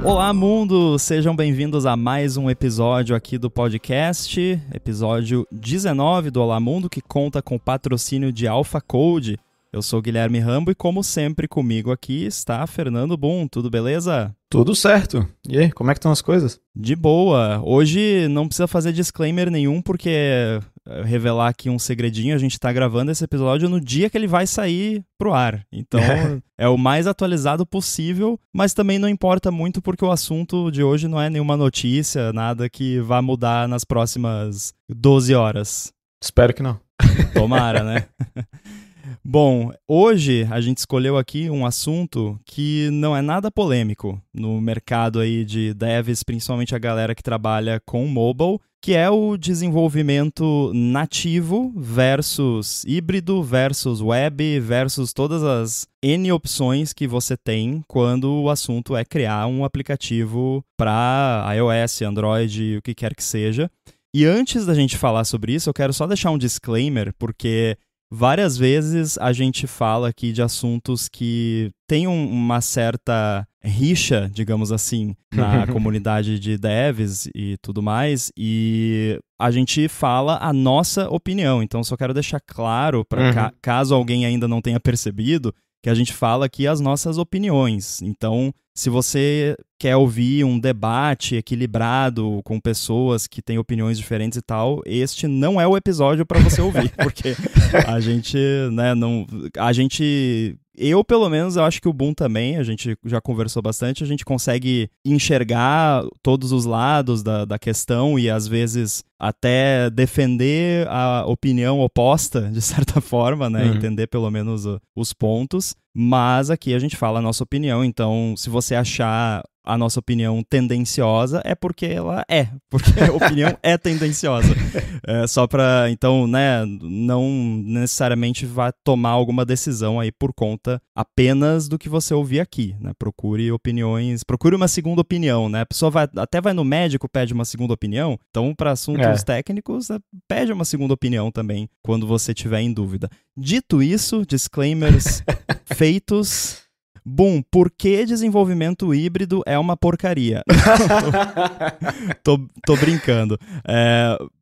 Olá, mundo! Sejam bem-vindos a mais um episódio aqui do podcast, episódio 19 do Olá Mundo, que conta com o patrocínio de Alpha Code. Eu sou o Guilherme Rambo e, como sempre, comigo aqui está Fernando Boom. Tudo beleza? Tudo certo. E aí, como é que estão as coisas? De boa. Hoje não precisa fazer disclaimer nenhum, porque revelar aqui um segredinho, a gente tá gravando esse episódio no dia que ele vai sair pro ar. Então, é o mais atualizado possível, mas também não importa muito porque o assunto de hoje não é nenhuma notícia, nada que vá mudar nas próximas 12 horas. Espero que não. Tomara, né? Bom, hoje a gente escolheu aqui um assunto que não é nada polêmico no mercado aí de devs, principalmente a galera que trabalha com mobile, que é o desenvolvimento nativo versus híbrido versus web versus todas as N opções que você tem quando o assunto é criar um aplicativo para iOS, Android, o que quer que seja. E antes da gente falar sobre isso, eu quero só deixar um disclaimer, porque várias vezes a gente fala aqui de assuntos que têm uma certa rixa, digamos assim, na comunidade de devs e tudo mais, e a gente fala a nossa opinião. Então, só quero deixar claro, para caso alguém ainda não tenha percebido, que a gente fala aqui as nossas opiniões. Então, se você quer ouvir um debate equilibrado com pessoas que têm opiniões diferentes e tal, este não é o episódio para você ouvir, porque a gente, né, não... Eu, pelo menos, eu acho que o Boom também, a gente já conversou bastante, a gente consegue enxergar todos os lados da questão e, às vezes, até defender a opinião oposta, de certa forma, né? Entender, pelo menos, os pontos. Mas aqui a gente fala a nossa opinião, então, se você achar a nossa opinião tendenciosa, é porque ela é, porque a opinião é tendenciosa. Só para, então, né, não necessariamente vá tomar alguma decisão aí por conta apenas do que você ouvir aqui, né? Procure uma segunda opinião, né? A pessoa até vai no médico, pede uma segunda opinião, então para assuntos técnicos, pede uma segunda opinião também, quando você tiver em dúvida. Dito isso, disclaimers feitos. Boom, por que desenvolvimento híbrido é uma porcaria? tô brincando.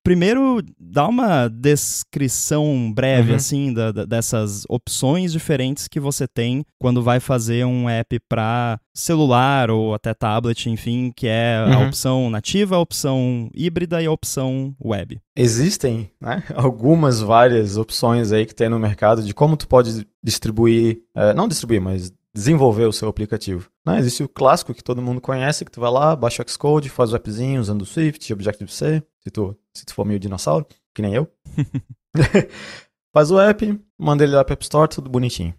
Primeiro, dá uma descrição breve, assim, dessas opções diferentes que você tem quando vai fazer um app para celular ou até tablet, enfim, que é a opção nativa, a opção híbrida e a opção web. Existem, né, várias opções aí que tem no mercado de como tu pode distribuir, mas desenvolver o seu aplicativo. Né? Existe o clássico que todo mundo conhece, que tu vai lá, baixa o Xcode, faz o appzinho usando o Swift, Objective-C, se tu for meio dinossauro, que nem eu. Faz o app, manda ele lá para App Store, tudo bonitinho.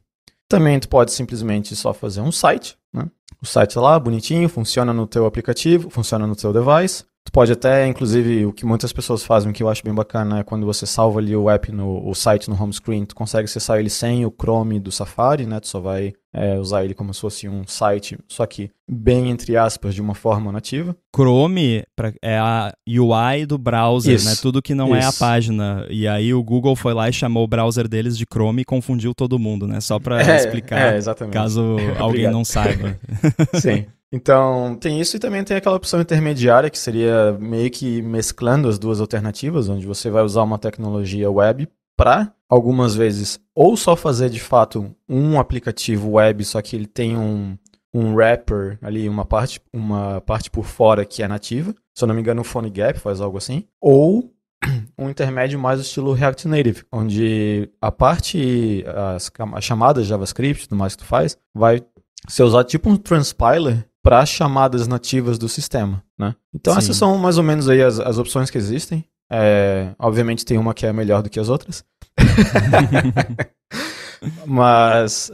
Também tu pode simplesmente só fazer um site, né? O site lá, bonitinho, funciona no teu aplicativo, funciona no teu device. Tu pode até, inclusive, o que muitas pessoas fazem, que eu acho bem bacana, é quando você salva ali o app, o site no home screen, tu consegue acessar ele sem o Chrome do Safari, né? Tu só vai usar ele como se fosse um site, só que bem, entre aspas, de uma forma nativa. Chrome é a UI do browser, isso, né? Tudo que não é a página. E aí o Google foi lá e chamou o browser deles de Chrome e confundiu todo mundo, né? Só para explicar, caso alguém não saiba. Sim. Então, tem isso e também tem aquela opção intermediária, que seria meio que mesclando as duas alternativas, onde você vai usar uma tecnologia web para, algumas vezes, ou só fazer de fato um aplicativo web, só que ele tem um wrapper ali, uma parte por fora que é nativa. Se eu não me engano, o PhoneGap faz algo assim. Ou um intermédio mais do estilo React Native, onde as chamadas JavaScript e tudo mais que tu faz, vai ser usado tipo um transpiler para chamadas nativas do sistema, né? Então essas são mais ou menos aí as opções que existem. Obviamente tem uma que é melhor do que as outras. Mas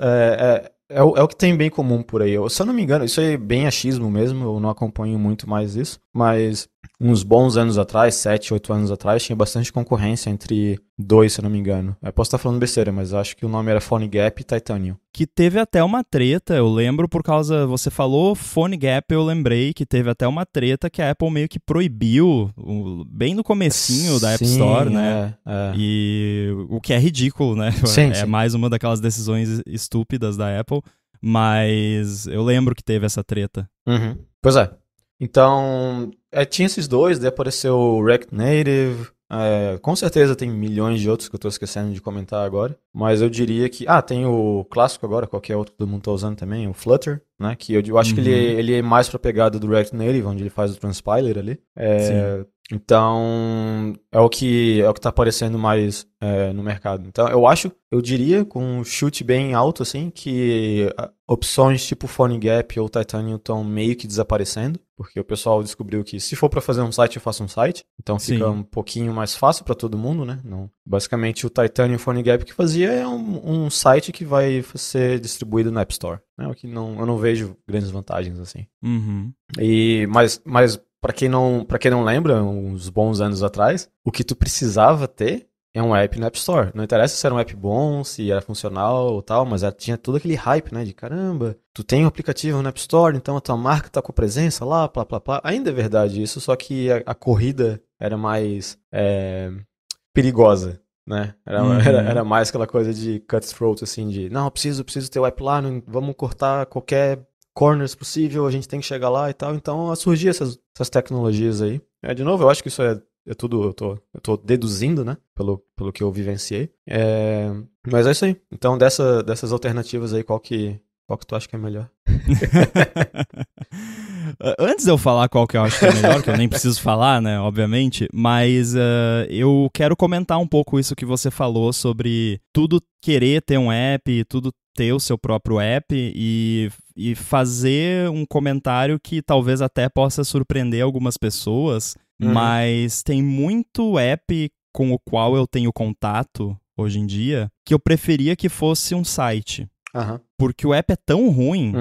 é o que tem bem comum por aí. Se eu não me engano, isso é bem achismo mesmo, eu não acompanho muito mais isso, mas uns bons anos atrás, 7, 8 anos atrás, tinha bastante concorrência entre dois, se eu não me engano. Eu posso estar falando besteira, mas eu acho que o nome era PhoneGap e Titanium. Que teve até uma treta, eu lembro, por causa... Você falou PhoneGap, eu lembrei que teve até uma treta que a Apple meio que proibiu, bem no comecinho da App Store, né? E o que é ridículo, né? Sim, é mais uma daquelas decisões estúpidas da Apple. Mas eu lembro que teve essa treta. Uhum. Pois é. Então, tinha esses dois, daí apareceu o React Native. Com certeza tem milhões de outros que eu tô esquecendo de comentar agora. Mas eu diria que... tem o clássico agora, qualquer outro que todo mundo tá usando também, o Flutter, né? Que eu acho que ele é mais pra pegada do React Native, onde ele faz o transpiler ali. Sim. Então, é o que tá aparecendo mais no mercado. Então, eu diria, com um chute bem alto, assim, que opções tipo PhoneGap ou Titanium estão meio que desaparecendo, porque o pessoal descobriu que se for para fazer um site, eu faço um site. Então, fica um pouquinho mais fácil para todo mundo, né? Não, basicamente, o Titanium e o PhoneGap que fazia é um site que vai ser distribuído no App Store, né? O que eu não vejo grandes vantagens, assim. Mas para quem não lembra, uns bons anos atrás, o que tu precisava ter é um app no App Store. Não interessa se era um app bom, se era funcional ou tal, mas tinha todo aquele hype, né? De caramba, tu tem um aplicativo no App Store, então a tua marca tá com presença lá, plá, plá, plá. Ainda é verdade isso, só que a corrida era mais perigosa, né? Era mais aquela coisa de cutthroat, assim, de não, preciso ter o app lá, vamos cortar qualquer corners possível, a gente tem que chegar lá e tal. Então surgiam essas tecnologias aí. De novo, eu acho que isso é tudo, eu tô deduzindo, né? Pelo que eu vivenciei. Mas é isso aí. Então, dessas alternativas aí, qual que tu acha que é melhor? Antes de eu falar qual que eu acho que é melhor, que eu nem preciso falar, né, obviamente, mas eu quero comentar um pouco isso que você falou sobre tudo querer ter um app, tudo ter o seu próprio app e fazer um comentário que talvez até possa surpreender algumas pessoas, mas tem muito app com o qual eu tenho contato hoje em dia que eu preferia que fosse um site. Porque o app é tão ruim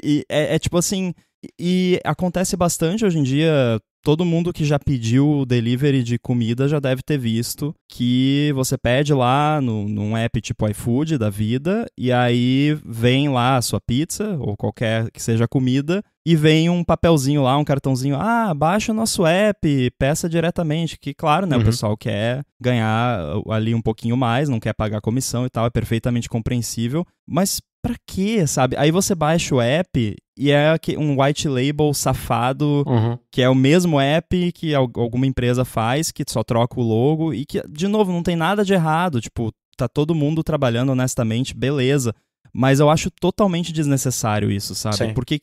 e é tipo assim, e acontece bastante hoje em dia. Todo mundo que já pediu delivery de comida já deve ter visto que você pede lá num app tipo iFood da vida, e aí vem lá a sua pizza, ou qualquer que seja a comida, e vem um papelzinho lá, um cartãozinho, baixa o nosso app, peça diretamente, que claro, né, o pessoal quer ganhar ali um pouquinho mais, não quer pagar comissão e tal, é perfeitamente compreensível, mas pra quê, sabe? Aí você baixa o app e é um white label safado, que é o mesmo app que alguma empresa faz, que só troca o logo e que, de novo, não tem nada de errado. Tipo, tá todo mundo trabalhando honestamente, beleza. Mas eu acho totalmente desnecessário isso, sabe? Sim. Por que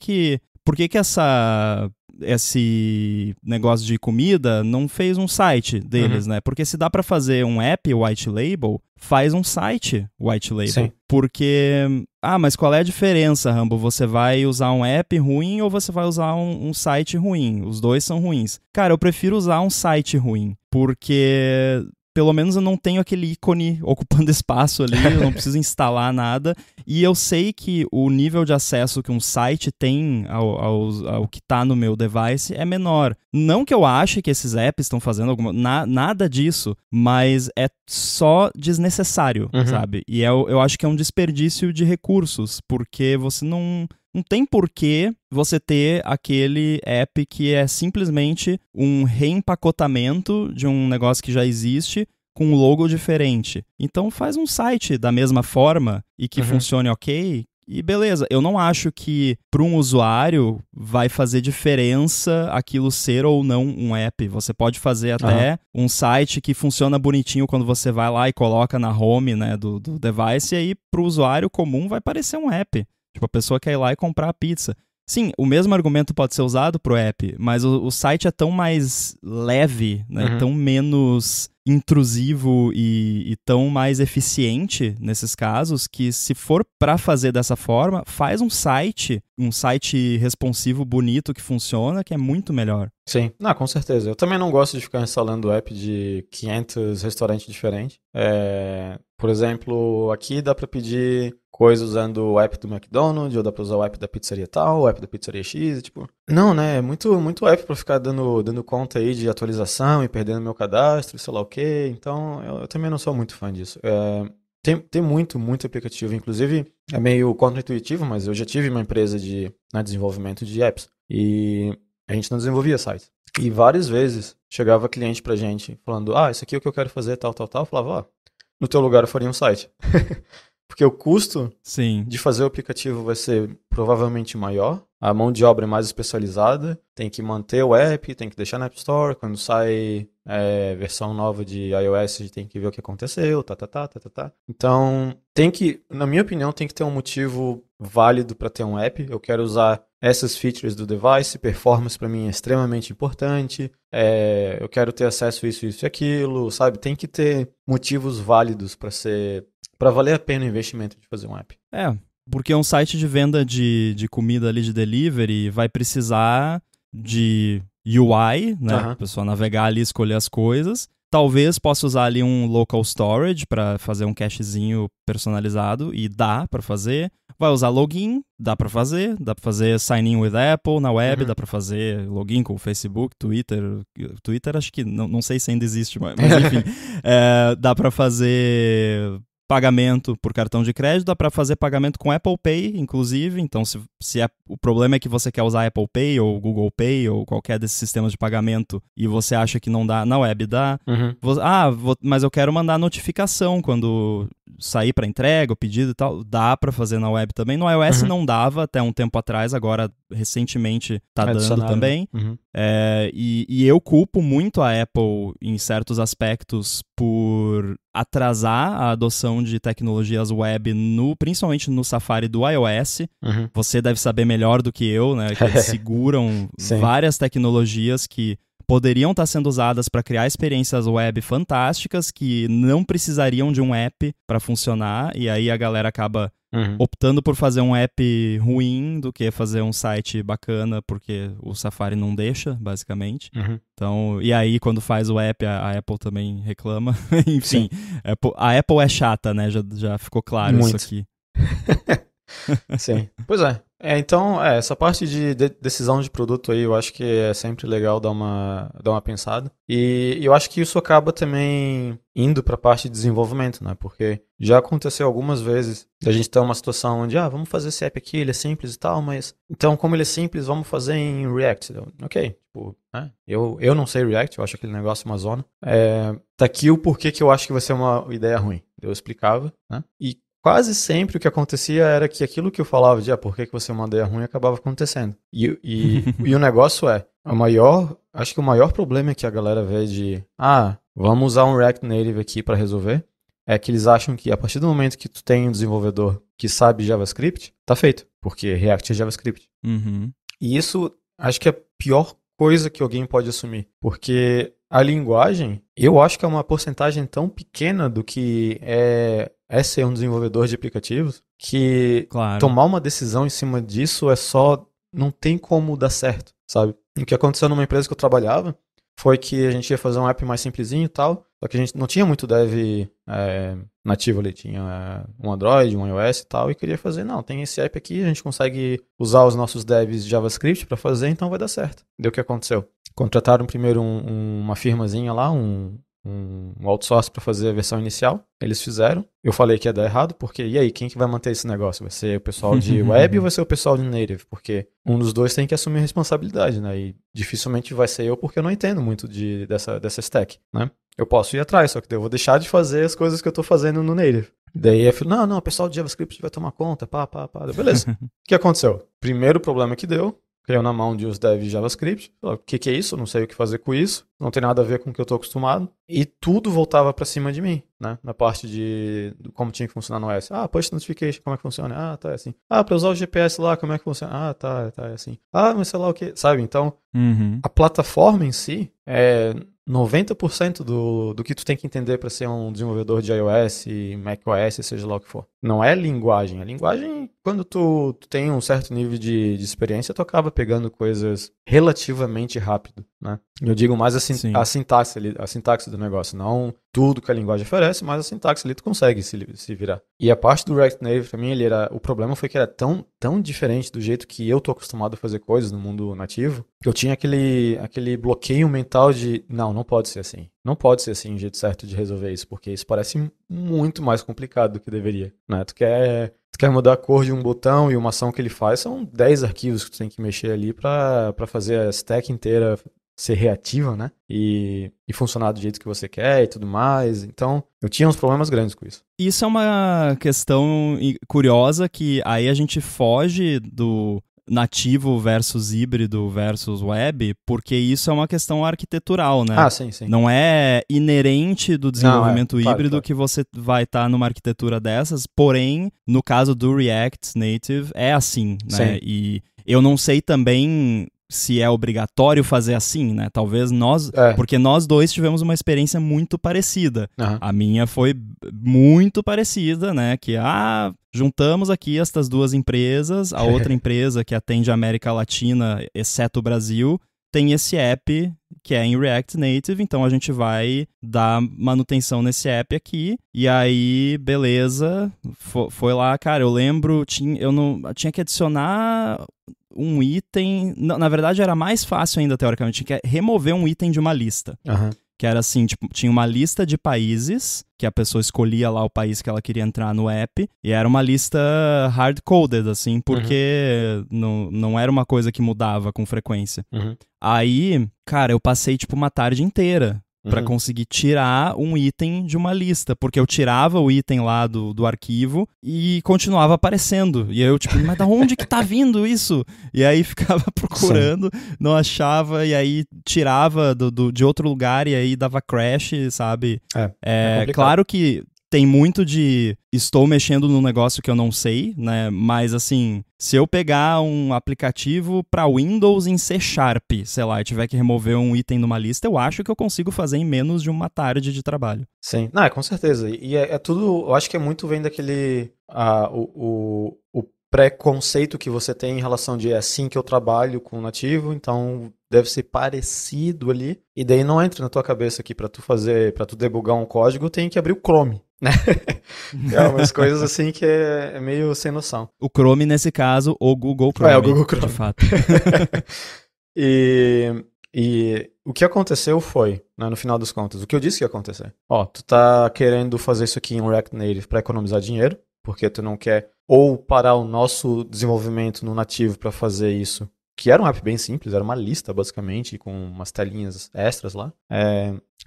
esse negócio de comida não fez um site deles, né? Porque se dá pra fazer um app white label, faz um site white label. Sim. Porque, mas qual é a diferença, Rambo? Você vai usar um app ruim ou você vai usar um site ruim? Os dois são ruins. Cara, eu prefiro usar um site ruim, porque pelo menos eu não tenho aquele ícone ocupando espaço ali, eu não preciso instalar nada. E eu sei que o nível de acesso que um site tem ao que está no meu device é menor. Não que eu ache que esses apps estão fazendo nada disso, mas é só desnecessário, sabe? E eu acho que é um desperdício de recursos, porque você não tem porquê você ter aquele app que é simplesmente um reempacotamento de um negócio que já existe com um logo diferente. Então faz um site da mesma forma e que funcione ok, e beleza. Eu não acho que para um usuário vai fazer diferença aquilo ser ou não um app. Você pode fazer até um site que funciona bonitinho quando você vai lá e coloca na home, né, do device, e aí para o usuário comum vai parecer um app. Tipo, a pessoa quer ir lá e comprar a pizza. Sim, o mesmo argumento pode ser usado pro app, mas o site é tão mais leve, né? Tão menos intrusivo e tão mais eficiente nesses casos, que se for para fazer dessa forma, faz um site responsivo, bonito, que funciona, que é muito melhor. Sim, com certeza. Eu também não gosto de ficar instalando app de 500 restaurantes diferentes. Por exemplo, aqui dá para pedir coisa usando o app do McDonald's, ou dá pra usar o app da pizzaria tal, o app da pizzaria X, tipo... Não, né? É muito app pra ficar dando conta aí de atualização e perdendo meu cadastro, sei lá o quê. Então, eu também não sou muito fã disso. Tem muito aplicativo. Inclusive, é meio contra-intuitivo, mas eu já tive uma empresa de desenvolvimento de apps. E a gente não desenvolvia sites. E várias vezes chegava cliente pra gente falando, isso aqui é o que eu quero fazer, tal. Eu falava, no teu lugar eu faria um site. Porque o custo Sim. de fazer o aplicativo vai ser provavelmente maior, a mão de obra é mais especializada, tem que manter o app, tem que deixar na App Store, quando sai versão nova de iOS, a gente tem que ver o que aconteceu, tá. Então, na minha opinião, tem que ter um motivo válido para ter um app. Eu quero usar essas features do device, performance para mim é extremamente importante, eu quero ter acesso a isso e aquilo, sabe? Tem que ter motivos válidos para valer a pena o investimento de fazer um app. Porque um site de venda de comida ali de delivery vai precisar de UI, né? A pessoa navegar ali, escolher as coisas. Talvez possa usar ali um local storage para fazer um cachezinho personalizado e dá para fazer. Vai usar login, dá para fazer sign in with Apple na web, dá para fazer login com o Facebook, Twitter acho que não sei se ainda existe, mas enfim, dá para fazer pagamento por cartão de crédito, dá para fazer pagamento com Apple Pay, inclusive. Então, se o problema é que você quer usar Apple Pay ou Google Pay ou qualquer desses sistemas de pagamento e você acha que não dá, na web dá. Mas eu quero mandar notificação quando sair para entrega, o pedido e tal. Dá para fazer na web também. No iOS não dava até um tempo atrás, agora recentemente tá dando também. E eu culpo muito a Apple em certos aspectos por atrasar a adoção de tecnologias web, principalmente no Safari do iOS. Você deve saber melhor do que eu, né? Que eles seguram várias tecnologias que poderiam estar sendo usadas para criar experiências web fantásticas que não precisariam de um app para funcionar, e aí a galera acaba optando por fazer um app ruim do que fazer um site bacana, porque o Safari não deixa, basicamente. Então, e aí quando faz o app, a Apple também reclama. Enfim, a Apple é chata, né? Já ficou claro muito. Isso aqui. Sim, pois é. Então, essa parte de decisão de produto aí, eu acho que é sempre legal dar uma pensada. E eu acho que isso acaba também indo para a parte de desenvolvimento, né? Porque já aconteceu algumas vezes a gente ter uma situação onde, vamos fazer esse app aqui, ele é simples e tal, mas então, como ele é simples, vamos fazer em React. Ok, tipo, né? Eu não sei React, eu acho aquele negócio uma zona. Tá aqui o porquê que eu acho que vai ser uma ideia ruim. Eu explicava, né? E quase sempre o que acontecia era que aquilo que eu falava de por que você é uma ideia ruim acabava acontecendo. E o negócio acho que o maior problema que a galera vê de vamos usar um React Native aqui para resolver, é que eles acham que a partir do momento que tu tem um desenvolvedor que sabe JavaScript, tá feito, porque React é JavaScript. E isso acho que é a pior coisa que alguém pode assumir, porque a linguagem, eu acho que é uma porcentagem tão pequena do que é ser um desenvolvedor de aplicativos, que tomar uma decisão em cima disso não tem como dar certo, sabe? O que aconteceu numa empresa que eu trabalhava foi que a gente ia fazer um app mais simplesinho e tal, só que a gente não tinha muito dev nativo ali, tinha um Android, um iOS e tal, e queria fazer, tem esse app aqui, a gente consegue usar os nossos devs de JavaScript para fazer, então vai dar certo. Deu o que aconteceu? Contrataram primeiro uma firmazinha lá, um outsource para fazer a versão inicial. Eles fizeram. Eu falei que ia dar errado, porque e aí, quem que vai manter esse negócio? Vai ser o pessoal de web ou vai ser o pessoal de native? Porque um dos dois tem que assumir a responsabilidade, né? E dificilmente vai ser eu, porque eu não entendo muito dessa stack, né? Eu posso ir atrás, só que eu vou deixar de fazer as coisas que eu tô fazendo no native. Daí eu falei, não, o pessoal de JavaScript vai tomar conta, pá. Beleza. O que aconteceu? Primeiro problema que deu, caiu na mão de os devs de JavaScript. O que é isso? Não sei o que fazer com isso. Não tem nada a ver com o que eu estou acostumado. E tudo voltava para cima de mim, né? Na parte de como tinha que funcionar no OS. Push notification, como é que funciona? Tá, é assim. Para usar o GPS lá, como é que funciona? Tá, é assim. Mas sei lá o que, sabe? Então, a plataforma em si é 90% do que tu tem que entender para ser um desenvolvedor de iOS, macOS, seja lá o que for. Não é linguagem. A linguagem, quando tu tem um certo nível de experiência, tu acaba pegando coisas relativamente rápido, né? Eu digo mais a sintaxe do negócio, não tudo que a linguagem oferece, mas a sintaxe ali tu consegue se virar. E a parte do React Native, pra mim, o problema foi que era tão diferente do jeito que eu tô acostumado a fazer coisas no mundo nativo, que eu tinha aquele bloqueio mental de, não pode ser assim. Não pode ser assim o jeito certo de resolver isso, porque isso parece muito mais complicado do que deveria, né? Tu quer mudar a cor de um botão e uma ação que ele faz, são 10 arquivos que tu tem que mexer ali pra fazer a stack inteira ser reativa, né? E funcionar do jeito que você quer e tudo mais. Então, eu tinha uns problemas grandes com isso. Isso é uma questão curiosa que aí a gente foge do nativo versus híbrido versus web, porque isso é uma questão arquitetural, né? Ah, sim, sim. Não é inerente do desenvolvimento híbrido claro. que você vai estar numa arquitetura dessas, porém, no caso do React Native, é assim, né? Sim. E eu não sei também se é obrigatório fazer assim, né? Talvez porque nós dois tivemos uma experiência muito parecida. Uhum. A minha foi muito parecida, né? Que, juntamos aqui estas duas empresas, a outra empresa que atende a América Latina, exceto o Brasil, tem esse app que é em React Native, então a gente vai dar manutenção nesse app aqui, e aí, beleza, foi lá, cara, eu lembro, tinha que adicionar um item, na verdade era mais fácil ainda, teoricamente, tinha que remover um item de uma lista. Uhum. Que era assim, tipo, tinha uma lista de países, que a pessoa escolhia lá o país que ela queria entrar no app, e era uma lista hard-coded, assim, porque não era uma coisa que mudava com frequência. Uhum. Aí, cara, eu passei, tipo, uma tarde inteira pra conseguir tirar um item de uma lista, porque eu tirava o item lá do arquivo e continuava aparecendo. E eu, tipo, mas da onde que tá vindo isso? E aí ficava procurando, não achava, e aí tirava de outro lugar e aí dava crash, sabe? É claro que tem muito de estou mexendo num negócio que eu não sei, né? Mas assim, se eu pegar um aplicativo para Windows em C#, sei lá, e tiver que remover um item numa lista, eu acho que eu consigo fazer em menos de uma tarde de trabalho. Sim, não, com certeza. E é tudo, eu acho que é muito vem daquele o preconceito que você tem em relação de é assim que eu trabalho com o nativo, então deve ser parecido ali. E daí não entra na tua cabeça que para tu debugar um código, tem que abrir o Chrome, né? É umas coisas assim que é meio sem noção. O Chrome, nesse caso, o Google Chrome. O Google Chrome. De fato. E o que aconteceu foi, né, no final das contas, o que eu disse que ia acontecer. Tu tá querendo fazer isso aqui em React Native para economizar dinheiro, porque tu não quer ou parar o nosso desenvolvimento no nativo para fazer isso, que era um app bem simples, era uma lista basicamente, com umas telinhas extras lá.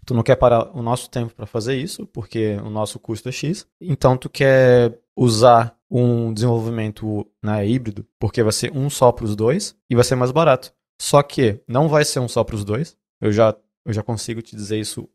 Tu não quer parar o nosso tempo para fazer isso, porque o nosso custo é X. Então tu quer usar um desenvolvimento, né, híbrido, porque vai ser um só para os dois e vai ser mais barato. Só que não vai ser um só para os dois. Eu já consigo te dizer isso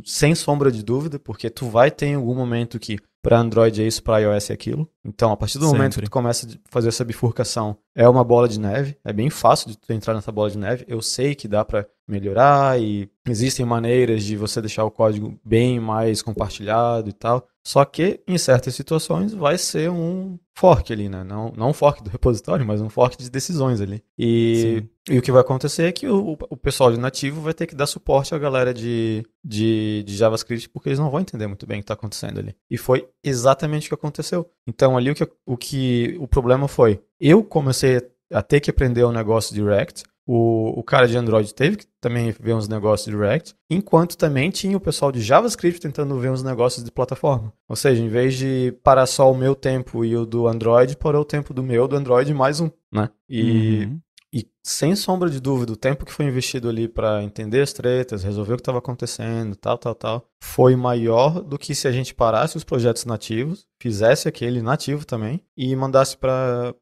sem sombra de dúvida, porque tu vai ter em algum momento que para Android é isso, para iOS é aquilo. Então, a partir do momento que tu começa a fazer essa bifurcação, é uma bola de neve. É bem fácil de tu entrar nessa bola de neve. Eu sei que dá para melhorar e existem maneiras de você deixar o código bem mais compartilhado e tal. Só que, em certas situações, vai ser um fork ali, né? Não um fork do repositório, mas um fork de decisões ali. E o que vai acontecer é que o pessoal de nativo vai ter que dar suporte à galera de JavaScript, porque eles não vão entender muito bem o que está acontecendo ali. E foi exatamente o que aconteceu. Então, ali o problema foi, eu comecei a ter que aprender o negócio de React, o cara de Android teve que também ver uns negócios de React, enquanto também tinha o pessoal de JavaScript tentando ver uns negócios de plataforma. Ou seja, em vez de parar só o meu tempo e o do Android, parou o tempo do Android mais um, né? E sem sombra de dúvida, o tempo que foi investido ali para entender as tretas, resolver o que estava acontecendo, tal, foi maior do que se a gente parasse os projetos nativos, fizesse aquele nativo também e mandasse para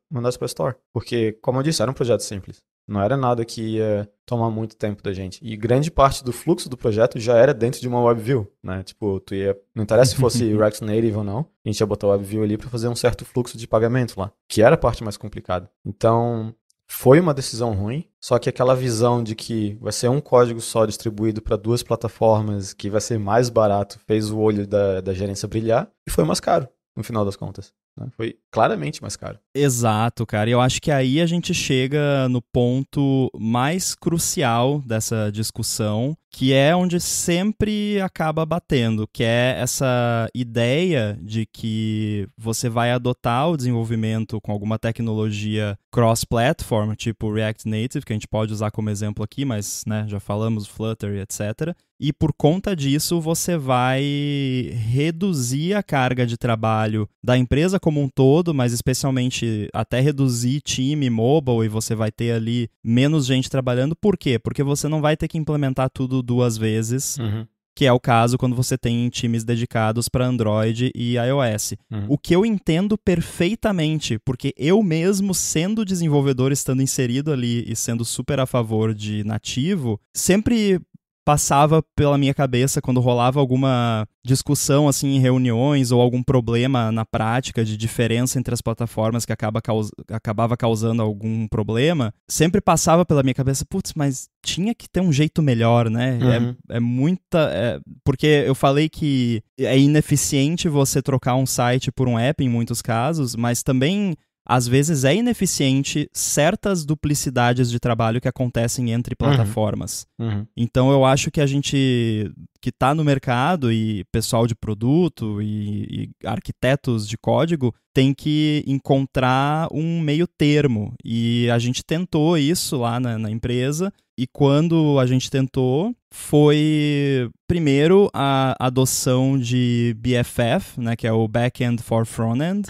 Store. Porque, como eu disse, era um projeto simples. Não era nada que ia tomar muito tempo da gente. E grande parte do fluxo do projeto já era dentro de uma WebView, né? Tipo, não interessa se fosse React Native ou não, a gente ia botar o WebView ali para fazer um certo fluxo de pagamento lá, que era a parte mais complicada. Então, foi uma decisão ruim, só que aquela visão de que vai ser um código só distribuído para duas plataformas, que vai ser mais barato, fez o olho da gerência brilhar e foi mais caro, no final das contas. Foi claramente mais caro. Exato, cara. E eu acho que aí a gente chega no ponto mais crucial dessa discussão, que é onde sempre acaba batendo, que é essa ideia de que você vai adotar o desenvolvimento com alguma tecnologia cross-platform, tipo React Native, que a gente pode usar como exemplo aqui, mas né, já falamos Flutter e etc. E por conta disso, você vai reduzir a carga de trabalho da empresa como um todo, mas especialmente eventualmente até reduzir time mobile e você vai ter ali menos gente trabalhando. Por quê? Porque você não vai ter que implementar tudo 2 vezes, que é o caso quando você tem times dedicados para Android e iOS. O que eu entendo perfeitamente, porque eu mesmo, sendo desenvolvedor, estando inserido ali e sendo super a favor de nativo, sempre passava pela minha cabeça quando rolava alguma discussão assim em reuniões ou algum problema na prática de diferença entre as plataformas que acabava causando algum problema, sempre passava pela minha cabeça, putz, mas tinha que ter um jeito melhor, né? Porque eu falei que é ineficiente você trocar um site por um app em muitos casos, mas também às vezes é ineficiente certas duplicidades de trabalho que acontecem entre plataformas. Então eu acho que a gente que está no mercado e pessoal de produto e arquitetos de código tem que encontrar um meio termo. E a gente tentou isso lá na empresa. E quando a gente tentou, foi primeiro a adoção de BFF, né, que é o Backend for Frontend,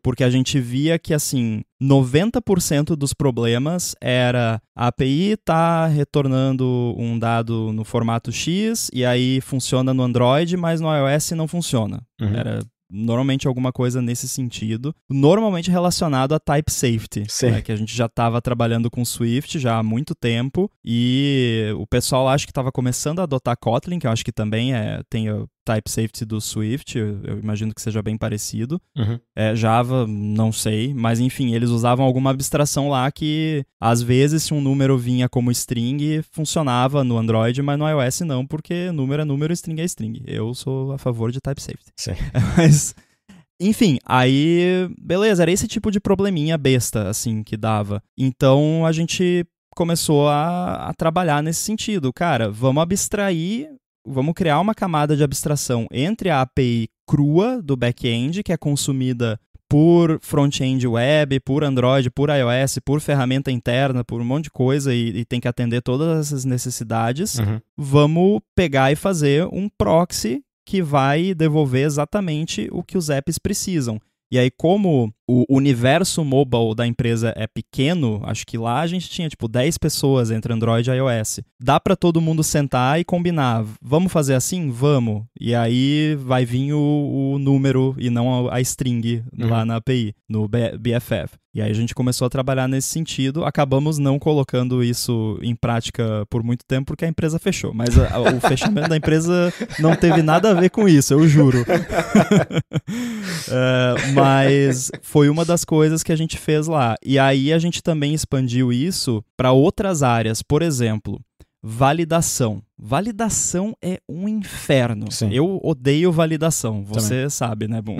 porque a gente via que, assim, 90% dos problemas era a API tá retornando um dado no formato X e aí funciona no Android, mas no iOS não funciona. Era normalmente alguma coisa nesse sentido, normalmente relacionado a type safety, né, que a gente já estava trabalhando com Swift já há muito tempo e o pessoal acho que estava começando a adotar Kotlin, que eu acho que também tem o type safety do Swift, eu imagino que seja bem parecido. Java, não sei, mas enfim, eles usavam alguma abstração lá que às vezes se um número vinha como string, funcionava no Android, mas no iOS não, porque número é número, string é string. Eu sou a favor de type safety. Mas, enfim, aí, beleza, era esse tipo de probleminha besta, assim, que dava. Então, a gente começou a trabalhar nesse sentido. Cara, vamos abstrair, vamos criar uma camada de abstração entre a API crua do back-end, que é consumida por front-end web, por Android, por iOS, por ferramenta interna, por um monte de coisa e tem que atender todas essas necessidades. Vamos pegar e fazer um proxy que vai devolver exatamente o que os apps precisam. E aí, como o universo mobile da empresa é pequeno, acho que lá a gente tinha, 10 pessoas entre Android e iOS. Dá para todo mundo sentar e combinar. Vamos fazer assim? Vamos. E aí vai vir o número e não a string lá na API, no BFF. E aí a gente começou a trabalhar nesse sentido. Acabamos não colocando isso em prática por muito tempo porque a empresa fechou. Mas o fechamento da empresa não teve nada a ver com isso, eu juro. Mas foi uma das coisas que a gente fez lá. E aí a gente também expandiu isso para outras áreas. Por exemplo, validação. Validação é um inferno. Sim. Eu odeio validação. Você sabe, né, Bom?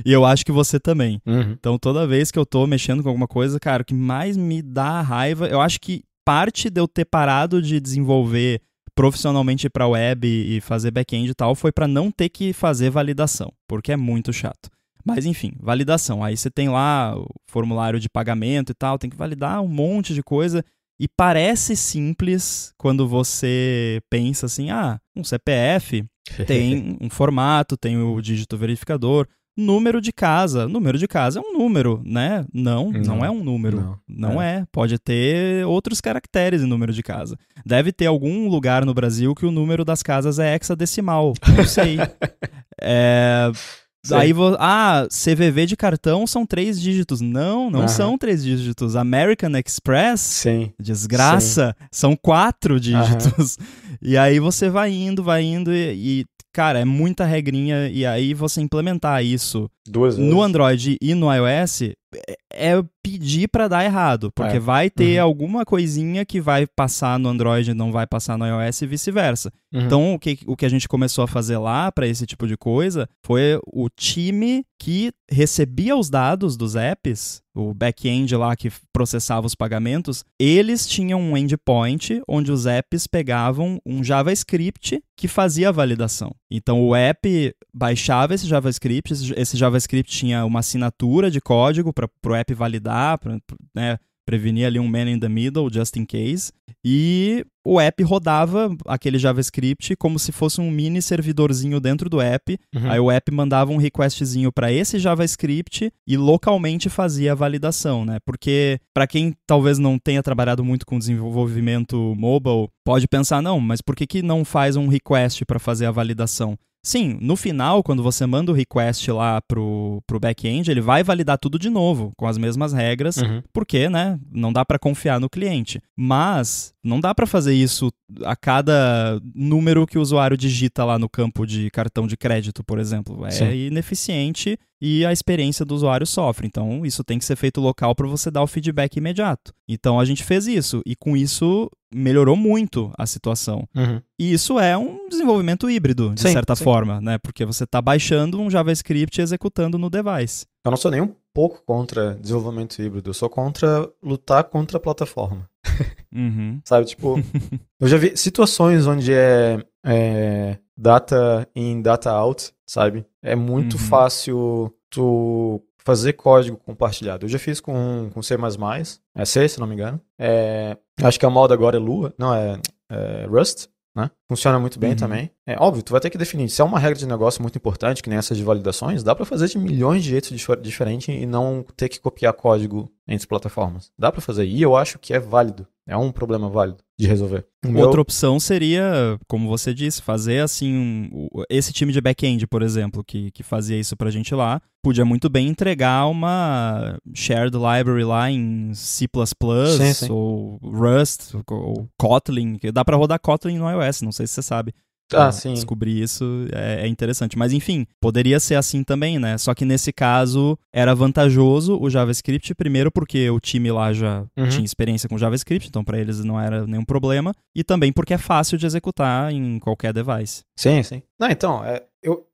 E eu acho que você também. Então, toda vez que eu tô mexendo com alguma coisa, cara, o que mais me dá raiva, eu acho que parte de eu ter parado de desenvolver profissionalmente para web e fazer back-end e tal foi para não ter que fazer validação, porque é muito chato. Mas enfim, validação. Aí você tem lá o formulário de pagamento e tal, tem que validar um monte de coisa. E parece simples quando você pensa assim, um CPF tem um formato, tem o dígito verificador, número de casa. Número de casa é um número, né? Não é um número. Não é. Pode ter outros caracteres em número de casa. Deve ter algum lugar no Brasil que o número das casas é hexadecimal. Não sei. Aí, CVV de cartão são 3 dígitos. Não são 3 dígitos. American Express, desgraça, são 4 dígitos. E aí você vai indo e, cara, é muita regrinha. E aí você implementar isso 2 vezes no Android e no iOS é pedir para dar errado, porque vai ter alguma coisinha que vai passar no Android e não vai passar no iOS e vice-versa. Então, o que a gente começou a fazer lá para esse tipo de coisa foi o time que recebia os dados dos apps, o back-end lá que processava os pagamentos, eles tinham um endpoint onde os apps pegavam um JavaScript que fazia a validação. Então, o app baixava esse JavaScript tinha uma assinatura de código para o app validar, né, prevenir ali um man in the middle, just in case, e o app rodava aquele JavaScript como se fosse um mini servidorzinho dentro do app. Aí o app mandava um requestzinho para esse JavaScript e localmente fazia a validação, né? Porque para quem talvez não tenha trabalhado muito com desenvolvimento mobile, pode pensar, não, mas por que não faz um request para fazer a validação? Sim, no final, quando você manda o request lá pro back-end, ele vai validar tudo de novo, com as mesmas regras, porque, né, não dá para confiar no cliente. Mas não dá para fazer isso a cada número que o usuário digita lá no campo de cartão de crédito, por exemplo. É ineficiente e a experiência do usuário sofre. Então, isso tem que ser feito local para você dar o feedback imediato. Então, a gente fez isso e com isso melhorou muito a situação. E isso é um desenvolvimento híbrido, de certa forma, né? Porque você está baixando um JavaScript e executando no device. Eu não sou nem um pouco contra desenvolvimento híbrido, eu sou contra lutar contra a plataforma. Sabe, tipo, eu já vi situações onde é data in, data out, sabe? É muito fácil tu fazer código compartilhado. Eu já fiz com C++, é C, se não me engano. Acho que a moda agora é Lua, não, é Rust, né? Funciona muito bem também. É óbvio, tu vai ter que definir. Se é uma regra de negócio muito importante, que nem essas de validações, dá pra fazer de milhões de jeitos diferentes e não ter que copiar código entre plataformas. Dá pra fazer. E eu acho que é válido. É um problema válido de resolver. Outra opção seria, como você disse, fazer assim, esse time de back-end, por exemplo, que fazia isso pra gente lá, podia muito bem entregar uma shared library lá em C++, ou Rust, ou Kotlin, que dá pra rodar Kotlin no iOS, não sei se você sabe. Sim. Descobrir isso é interessante. Mas enfim, poderia ser assim também, né? Só que nesse caso era vantajoso o JavaScript, primeiro porque o time lá já tinha experiência com JavaScript, então para eles não era nenhum problema, e também porque é fácil de executar em qualquer device. Sim. Não, então,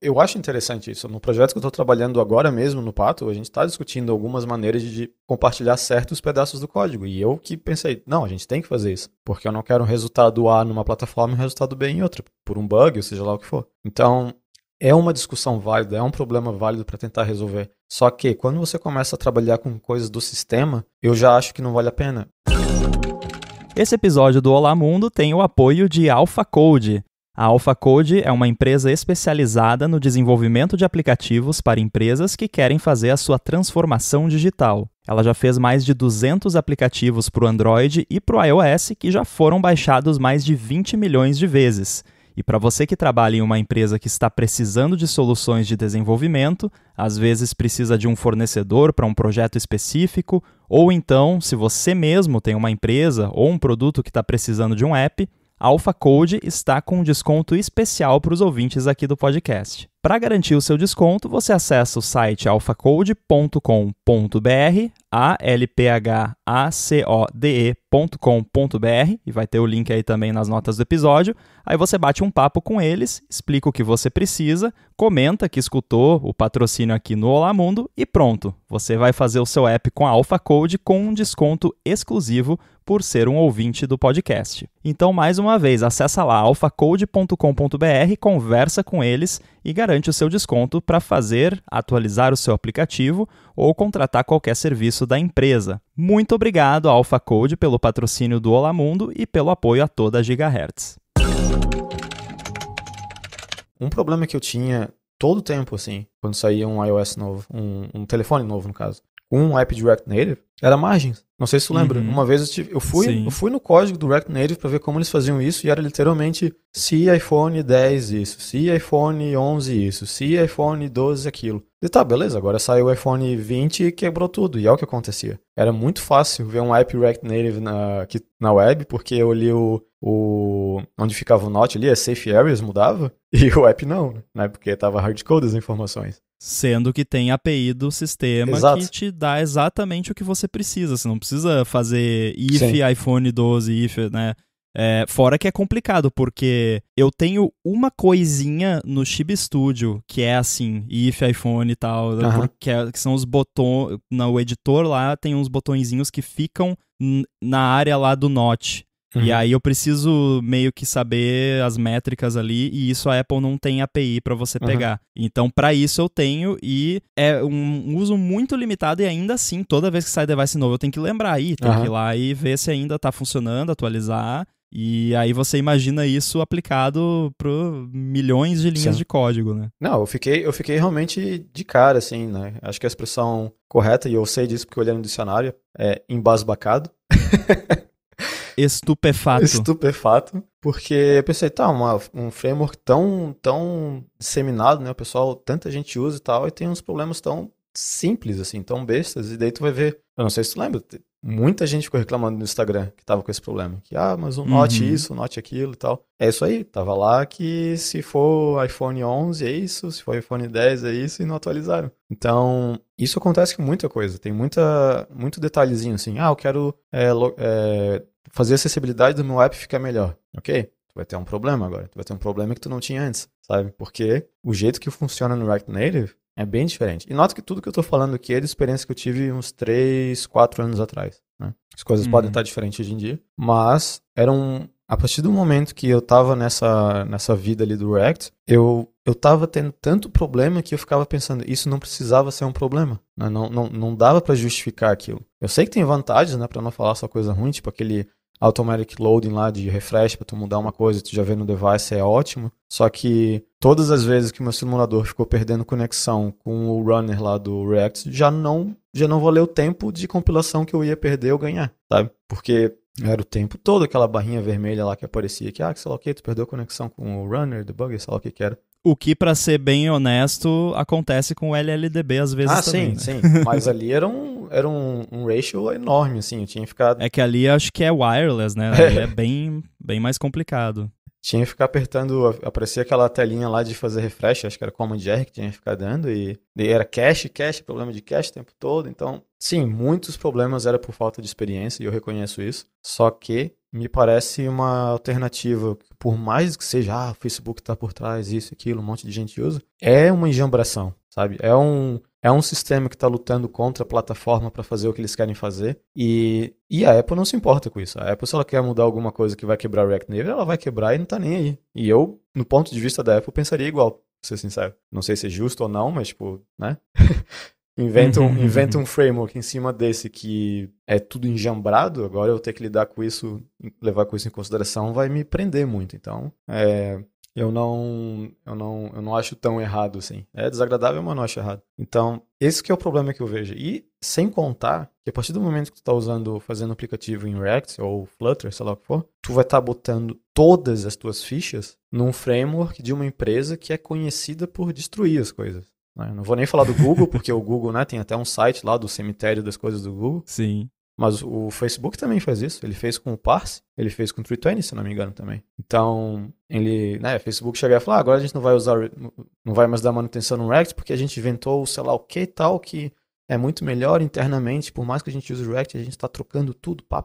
eu acho interessante isso. No projeto que eu estou trabalhando agora mesmo, no Pato, a gente está discutindo algumas maneiras de compartilhar certos pedaços do código. E eu que pensei, não, a gente tem que fazer isso. Porque eu não quero um resultado A numa plataforma e um resultado B em outra, por um bug, ou seja lá o que for. Então, é uma discussão válida, é um problema válido para tentar resolver. Só que, quando você começa a trabalhar com coisas do sistema, eu já acho que não vale a pena. Esse episódio do Olá Mundo tem o apoio de AlphaCode. A AlphaCode é uma empresa especializada no desenvolvimento de aplicativos para empresas que querem fazer a sua transformação digital. Ela já fez mais de 200 aplicativos para o Android e para o iOS que já foram baixados mais de 20 milhões de vezes. E para você que trabalha em uma empresa que está precisando de soluções de desenvolvimento, às vezes precisa de um fornecedor para um projeto específico, ou então, se você mesmo tem uma empresa ou um produto que está precisando de um app, a AlphaCode está com um desconto especial para os ouvintes aqui do podcast. Para garantir o seu desconto, você acessa o site alphacode.com.br, alphacode.com.br, e vai ter o link aí também nas notas do episódio. Aí você bate um papo com eles, explica o que você precisa, comenta que escutou o patrocínio aqui no Olá Mundo e pronto, você vai fazer o seu app com a AlphaCode com um desconto exclusivo por ser um ouvinte do podcast. Então, mais uma vez, acessa lá alphacode.com.br, conversa com eles e garante o seu desconto para atualizar o seu aplicativo ou contratar qualquer serviço da empresa. Muito obrigado à AlphaCode pelo patrocínio do Olá Mundo e pelo apoio a toda a Gigahertz. Um problema que eu tinha todo o tempo, assim, quando saía um iOS novo, um telefone novo, no caso, um app de React Native, era margens. Não sei se tu lembra. Uma vez eu fui no código do React Native para ver como eles faziam isso e era literalmente se iPhone 10 isso, se iPhone 11 isso, se iPhone 12 aquilo. E tá, beleza, agora saiu o iPhone 20 e quebrou tudo. E é o que acontecia. Era muito fácil ver um app React Native na web, porque eu li onde ficava o Note ali, as Safe Areas mudava, e o app não, né? Porque tava hardcoded as informações. Sendo que tem API do sistema que te dá exatamente o que você precisa. Você não precisa fazer if iPhone 12, if, né? Fora que é complicado, porque eu tenho uma coisinha no Chibi Studio que é assim, if iPhone e tal, que são os botões, no editor lá tem uns botõezinhos que ficam na área lá do Note. E aí eu preciso meio que saber as métricas ali, e isso a Apple não tem API para você pegar. Então, para isso eu tenho, e é um uso muito limitado, e ainda assim, toda vez que sai device novo, eu tenho que lembrar aí, tem que ir lá e ver se ainda tá funcionando, atualizar. E aí você imagina isso aplicado para milhões de linhas de código, né? Não, eu fiquei realmente de cara, assim, né? Acho que a expressão correta, e eu sei disso porque eu olhei no dicionário, é embasbacado. Estupefato. Estupefato, porque eu pensei, tá, um framework tão disseminado, né? O pessoal, tanta gente usa e tal, e tem uns problemas tão simples, assim, tão bestas, e daí tu vai ver, eu não sei se tu lembra, muita gente ficou reclamando no Instagram que tava com esse problema, que, mas um note isso, um note aquilo e tal. É isso aí, tava lá que se for iPhone 11 é isso, se for iPhone 10 é isso, e não atualizaram. Então, isso acontece com muita coisa, tem muito detalhezinho, assim, eu quero fazer a acessibilidade do meu app ficar melhor, ok? Tu vai ter um problema agora, tu vai ter um problema que tu não tinha antes, sabe? Porque o jeito que funciona no React Native é bem diferente. E nota que tudo que eu tô falando aqui é de experiência que eu tive uns 3, 4 anos atrás, né? As coisas podem estar diferentes hoje em dia, mas a partir do momento que eu tava nessa vida ali do React, eu tava tendo tanto problema que eu ficava pensando, isso não precisava ser um problema, né? Não dava para justificar aquilo. Eu sei que tem vantagens, né, para não falar só coisa ruim, tipo aquele automatic loading lá de refresh para tu mudar uma coisa e tu já vê no device, é ótimo. Só que todas as vezes que o meu simulador ficou perdendo conexão com o runner lá do React, já não valeu o tempo de compilação que eu ia perder ou ganhar, sabe? Porque era o tempo todo aquela barrinha vermelha lá que aparecia, que sei lá o que, tu perdeu conexão com o runner, debugger, sei lá o que era. O que, pra ser bem honesto, acontece com o LLDB às vezes também. Sim, né? sim. Mas ali era um ratio enorme, assim. Eu tinha que ficar... É que ali acho que é wireless, né? Ali é bem mais complicado. Tinha que ficar apertando, aparecia aquela telinha lá de fazer refresh, acho que era Command R que tinha que ficar dando, e era cache, problema de cache o tempo todo. Então, sim, muitos problemas era por falta de experiência, e eu reconheço isso. Só que me parece uma alternativa, por mais que seja, o Facebook tá por trás, isso, aquilo, um monte de gente usa, é uma enjambração, sabe? É um sistema que está lutando contra a plataforma para fazer o que eles querem fazer. E a Apple não se importa com isso. A Apple, se ela quer mudar alguma coisa que vai quebrar o React Native, ela vai quebrar e não tá nem aí. E eu, no ponto de vista da Apple, pensaria igual, pra ser sincero. Não sei se é justo ou não, mas tipo, né? Inventa um framework em cima desse que é tudo enjambrado, agora eu ter que lidar com isso, levar com isso em consideração, vai me prender muito. Então, eu não acho tão errado assim. É desagradável, mas não acho errado. Então, esse que é o problema que eu vejo. E sem contar que a partir do momento que tu tá fazendo um aplicativo em React ou Flutter, sei lá o que for, tu vai estar botando todas as tuas fichas num framework de uma empresa que é conhecida por destruir as coisas. Não vou nem falar do Google, porque o Google, né, tem até um site lá do cemitério das coisas do Google. Sim. Mas o Facebook também faz isso. Ele fez com o Parse, ele fez com o 320, se não me engano, também. Então, o Facebook chega e fala, agora a gente não vai mais dar manutenção no React, porque a gente inventou, sei lá o que tal, que é muito melhor internamente, por mais que a gente use o React, a gente está trocando tudo, pá.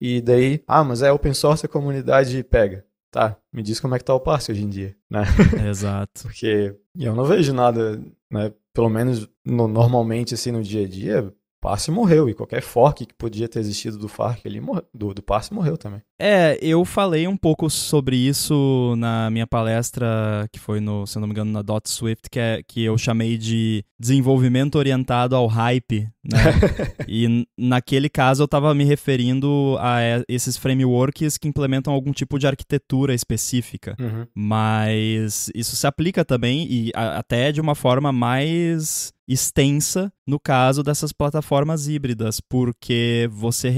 E daí, mas é open source, a comunidade pega. Tá, me diz como é que tá o Parse hoje em dia, né? Exato. Porque eu não vejo nada, né? Pelo menos normalmente, assim, no dia a dia, Parse morreu, e qualquer fork que podia ter existido do fork ali, do Parse morreu também. Eu falei um pouco sobre isso na minha palestra, que foi se eu não me engano, na .Swift, que eu chamei de desenvolvimento orientado ao hype, né? E naquele caso eu estava me referindo a esses frameworks que implementam algum tipo de arquitetura específica. Mas isso se aplica também, e até de uma forma mais extensa no caso dessas plataformas híbridas, porque você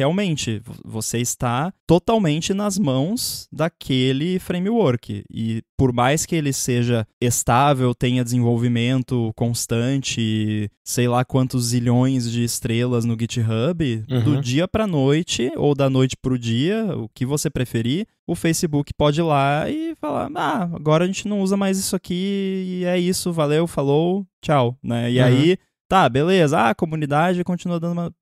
está totalmente nas mãos daquele framework, e por mais que ele seja estável, tenha desenvolvimento constante, sei lá quantos zilhões de estrelas no GitHub, do dia para noite ou da noite pro dia, o que você preferir, o Facebook pode ir lá e falar, agora a gente não usa mais isso aqui, e é isso, valeu, falou, tchau, né? E aí Tá, beleza, a comunidade continua dando uma...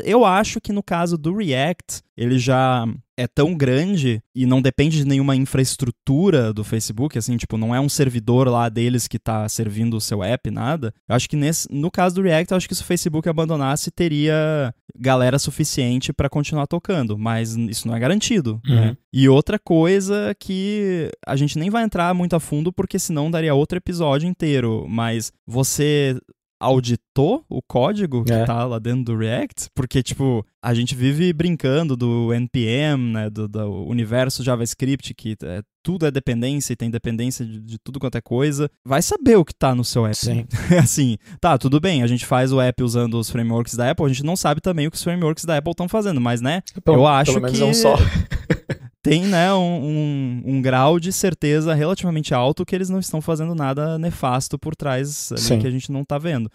Eu acho que no caso do React, ele já é tão grande e não depende de nenhuma infraestrutura do Facebook, assim, tipo, não é um servidor lá deles que tá servindo o seu app, nada. Eu acho que no caso do React, eu acho que se o Facebook abandonasse, teria galera suficiente pra continuar tocando, mas isso não é garantido, né? E outra coisa que a gente nem vai entrar muito a fundo, porque senão daria outro episódio inteiro, mas você auditou o código que tá lá dentro do React? Porque, tipo, a gente vive brincando do NPM, né, do universo JavaScript, que tudo é dependência e tem dependência de tudo quanto é coisa. Vai saber o que tá no seu app. Sim. Assim, tá, tudo bem, a gente faz o app usando os frameworks da Apple, a gente não sabe também o que os frameworks da Apple estão fazendo, mas, né, eu acho pelo menos que... é um só. Tem, né, um grau de certeza relativamente alto que eles não estão fazendo nada nefasto por trás ali que a gente não tá vendo.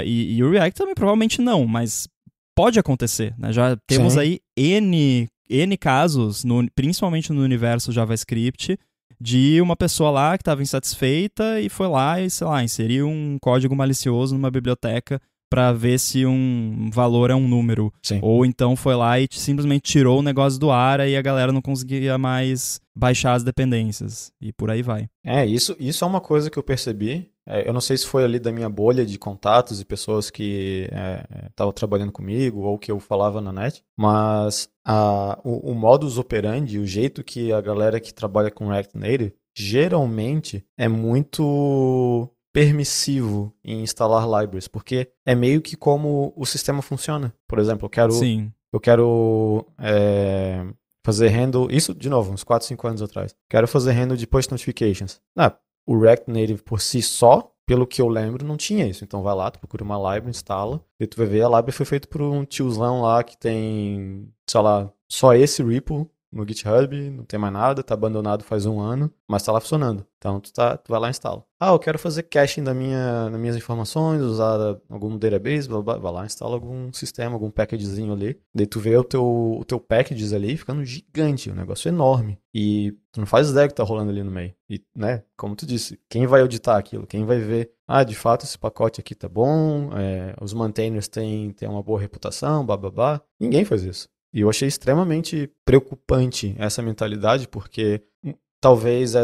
E o React também provavelmente não, mas pode acontecer, né? Já temos aí N casos, principalmente no universo JavaScript, de uma pessoa lá que estava insatisfeita e foi lá e, sei lá, inseriu um código malicioso numa biblioteca para ver se um valor é um número. Sim. Ou então foi lá e simplesmente tirou o negócio do ar e a galera não conseguia mais baixar as dependências. E por aí vai. Isso é uma coisa que eu percebi. Eu não sei se foi ali da minha bolha de contatos e pessoas que estavam trabalhando comigo ou que eu falava na net, mas o modus operandi, o jeito que a galera que trabalha com React Native, geralmente é muito permissivo em instalar libraries, porque é meio que como o sistema funciona. Por exemplo, eu quero fazer handle, isso de novo, uns 4, 5 anos atrás. Quero fazer handle de push notifications. O React Native por si só, pelo que eu lembro, não tinha isso. Então vai lá, tu procura uma library, instala, e tu vai ver, a library foi feita por um tiozão lá que tem, sei lá, só esse repo no GitHub, não tem mais nada, tá abandonado faz 1 ano, mas tá lá funcionando. Então tu vai lá e instala. Eu quero fazer caching das minhas informações, usar algum database, blá, blá, vai lá, instala algum sistema, algum packagezinho ali. Daí tu vê o teu packages ali ficando gigante, um negócio enorme. E tu não faz ideia que tá rolando ali no meio. E, né, como tu disse, quem vai auditar aquilo? Quem vai ver, de fato esse pacote aqui tá bom, os maintainers têm uma boa reputação, blá, blá, blá. Ninguém faz isso. E eu achei extremamente preocupante essa mentalidade, porque talvez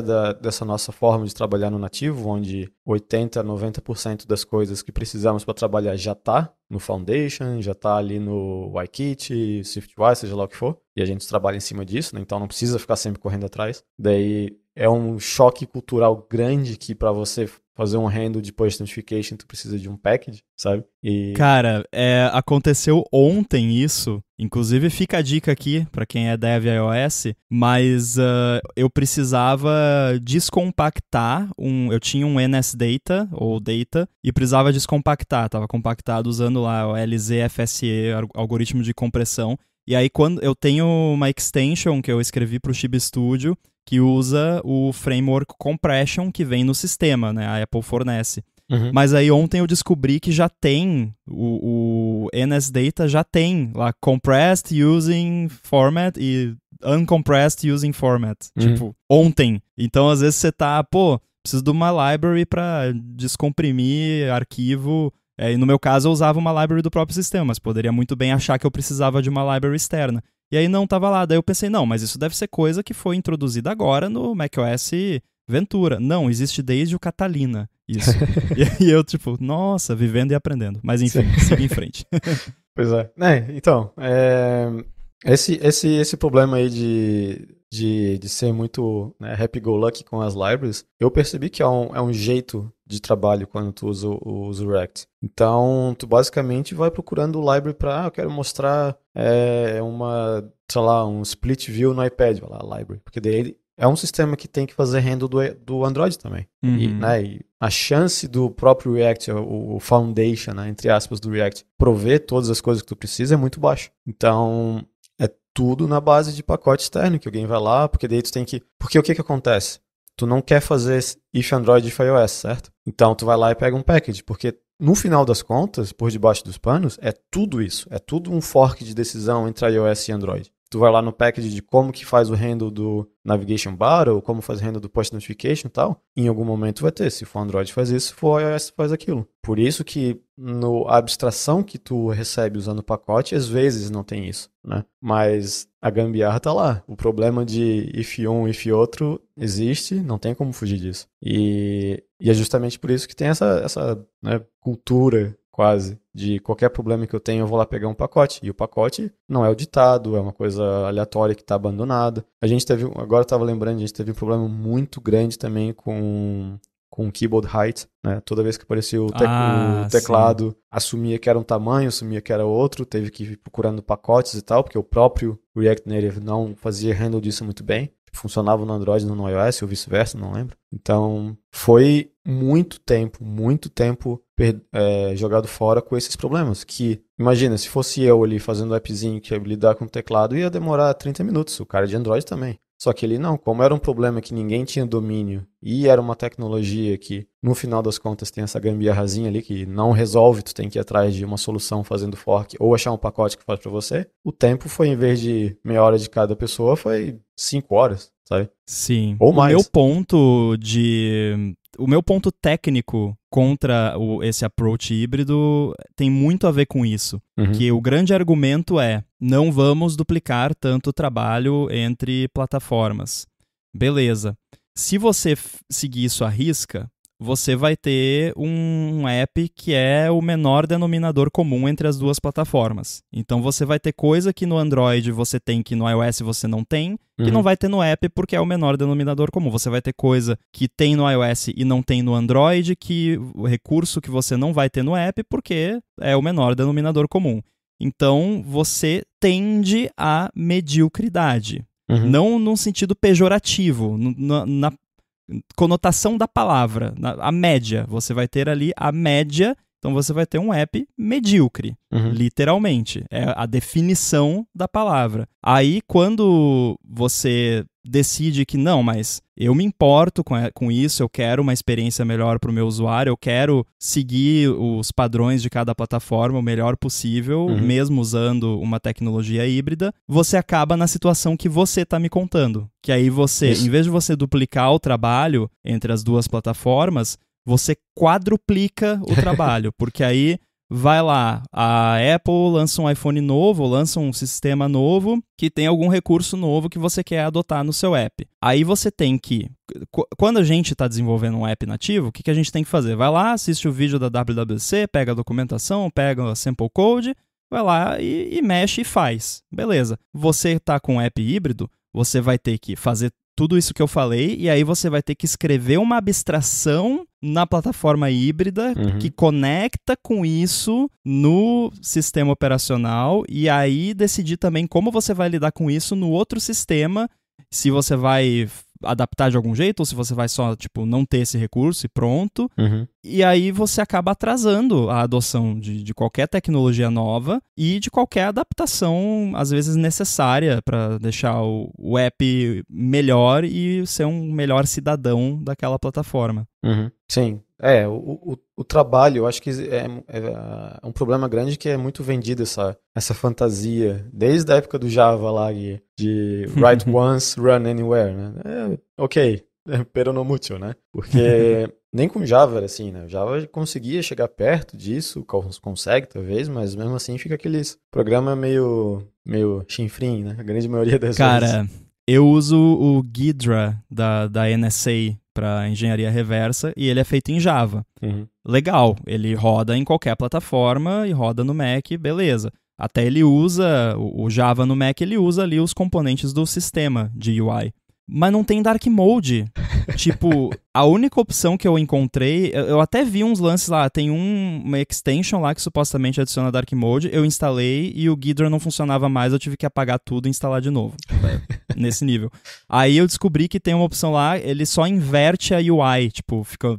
dessa nossa forma de trabalhar no nativo, onde 80% a 90% das coisas que precisamos para trabalhar já está no Foundation, já está ali no YKit, SwiftUI, seja lá o que for, e a gente trabalha em cima disso, né? Então não precisa ficar sempre correndo atrás. Daí é um choque cultural grande que para você fazer um handle de push notification, tu precisa de um package, sabe? Cara, aconteceu ontem isso. Inclusive fica a dica aqui para quem é dev iOS, mas eu precisava descompactar eu tinha um NSData ou data e precisava descompactar, tava compactado usando lá o LZFSE, algoritmo de compressão. E aí quando eu tenho uma extension que eu escrevi para o Chibi Studio que usa o framework compression que vem no sistema, né? A Apple fornece. Uhum. Mas aí ontem eu descobri que já tem, o NSData já tem lá compressed using format e uncompressed using format. Tipo, ontem. Então às vezes você tá, preciso de uma library para descomprimir arquivo. E no meu caso eu usava uma library do próprio sistema, mas poderia muito bem achar que eu precisava de uma library externa. E aí não tava lá. Daí eu pensei, não, mas isso deve ser coisa que foi introduzida agora no macOS Ventura. Não, existe desde o Catalina. Isso. E eu, tipo, nossa, vivendo e aprendendo. Mas enfim, siga em frente. Pois é. Então, esse problema aí de ser muito happy-go-lucky com as libraries, eu percebi que é um jeito de trabalho quando tu usa o React. Então, tu basicamente vai procurando o library para, eu quero mostrar um split view no iPad, vai lá, library. Porque daí é um sistema que tem que fazer handle do Android também. Uhum. E a chance do próprio React, o foundation, entre aspas, do React, prover todas as coisas que tu precisa é muito baixo. Então, é tudo na base de pacote externo, que alguém vai lá, porque daí tu tem que... Porque o que acontece? Tu não quer fazer if Android, if iOS, certo? Então, tu vai lá e pega um package, porque no final das contas, por debaixo dos panos, é tudo isso. É tudo um fork de decisão entre iOS e Android. tu vai lá no package de como que faz o handle do navigation bar, ou como faz o handle do push notification e tal, em algum momento vai ter. Se for Android faz isso, se for iOS faz aquilo. Por isso que a abstração que tu recebe usando o pacote, às vezes não tem isso, né? Mas a gambiarra tá lá. O problema de if um, if outro existe, não tem como fugir disso. E é justamente por isso que tem essa né, cultura quase, de qualquer problema que eu tenho, eu vou lá pegar um pacote. E o pacote não é auditado, é uma coisa aleatória que está abandonada. A gente teve, agora eu estava lembrando, a gente teve um problema muito grande também com o keyboard height, né? Toda vez que aparecia o teclado, assumia que era um tamanho, assumia que era outro, teve que ir procurando pacotes e tal, porque o próprio React Native não fazia handle disso muito bem. Funcionava no Android, não no iOS, ou vice-versa, não lembro. Então, foi muito tempo jogado fora com esses problemas. Que, imagina, se fosse eu ali fazendo um appzinho que ia lidar com o teclado, ia demorar 30 minutos. O cara de Android também. Só que ele não, como era um problema que ninguém tinha domínio e era uma tecnologia que, no final das contas, tem essa gambiarrazinha ali que não resolve, tu tem que ir atrás de uma solução fazendo fork ou achar um pacote que faz pra você, o tempo foi, em vez de meia hora de cada pessoa, foi 5 horas, sabe? Sim. Ou mais. O meu ponto técnico contra esse approach híbrido tem muito a ver com isso. Que o grande argumento é: não vamos duplicar tanto trabalho entre plataformas. Beleza. Se você seguir isso à risca, você vai ter um app que é o menor denominador comum entre as duas plataformas. Então você vai ter coisa que no Android você tem que no iOS você não tem, que não vai ter no app porque é o menor denominador comum. Você vai ter coisa que tem no iOS e não tem no Android, que o recurso que você não vai ter no app porque é o menor denominador comum. Então você tende à mediocridade. Não num sentido pejorativo, na conotação da palavra, a média. Você vai ter ali a média, então você vai ter um app medíocre, literalmente. É a definição da palavra. Aí, quando você decide que não, mas eu me importo com isso, eu quero uma experiência melhor para o meu usuário, eu quero seguir os padrões de cada plataforma o melhor possível, mesmo usando uma tecnologia híbrida, você acaba na situação que você está me contando. Que aí você, em vez de você duplicar o trabalho entre as duas plataformas, você quadruplica o trabalho, porque aí vai lá, a Apple lança um iPhone novo, lança um sistema novo que tem algum recurso novo que você quer adotar no seu app. Aí você tem que, quando a gente está desenvolvendo um app nativo, o que a gente tem que fazer? Vai lá, assiste o vídeo da WWDC, pega a documentação, pega a sample code, vai lá e mexe e faz. Beleza. Você está com um app híbrido, você vai ter que fazer tudo isso que eu falei, e aí você vai ter que escrever uma abstração na plataforma híbrida que conecta com isso no sistema operacional, e aí decidir também como você vai lidar com isso no outro sistema, se você vai adaptar de algum jeito, ou se você vai só, não ter esse recurso e pronto. E aí você acaba atrasando a adoção de qualquer tecnologia nova e de qualquer adaptação, às vezes, necessária para deixar o app melhor e ser um melhor cidadão daquela plataforma. Sim. O trabalho, eu acho que é um problema grande que é muito vendido essa fantasia, desde a época do Java lá, de write once, run anywhere, né? Ok, pero no mucho, né? Porque nem com Java era assim, né? O Java conseguia chegar perto disso, consegue talvez, mas mesmo assim fica aqueles programa meio chinfrim, né? A grande maioria das vezes. Cara, eu uso o Ghidra da NSA para engenharia reversa e ele é feito em Java. Legal, ele roda em qualquer plataforma e roda no Mac, beleza. Até ele usa, o Java no Mac, ele usa ali os componentes do sistema de UI. Mas não tem Dark Mode. A única opção que eu encontrei, eu até vi uns lances lá, tem uma extension lá que supostamente adiciona Dark Mode, eu instalei e o Ghidra não funcionava mais, eu tive que apagar tudo e instalar de novo. Nesse nível. Aí eu descobri que tem uma opção lá, ele só inverte a UI, fica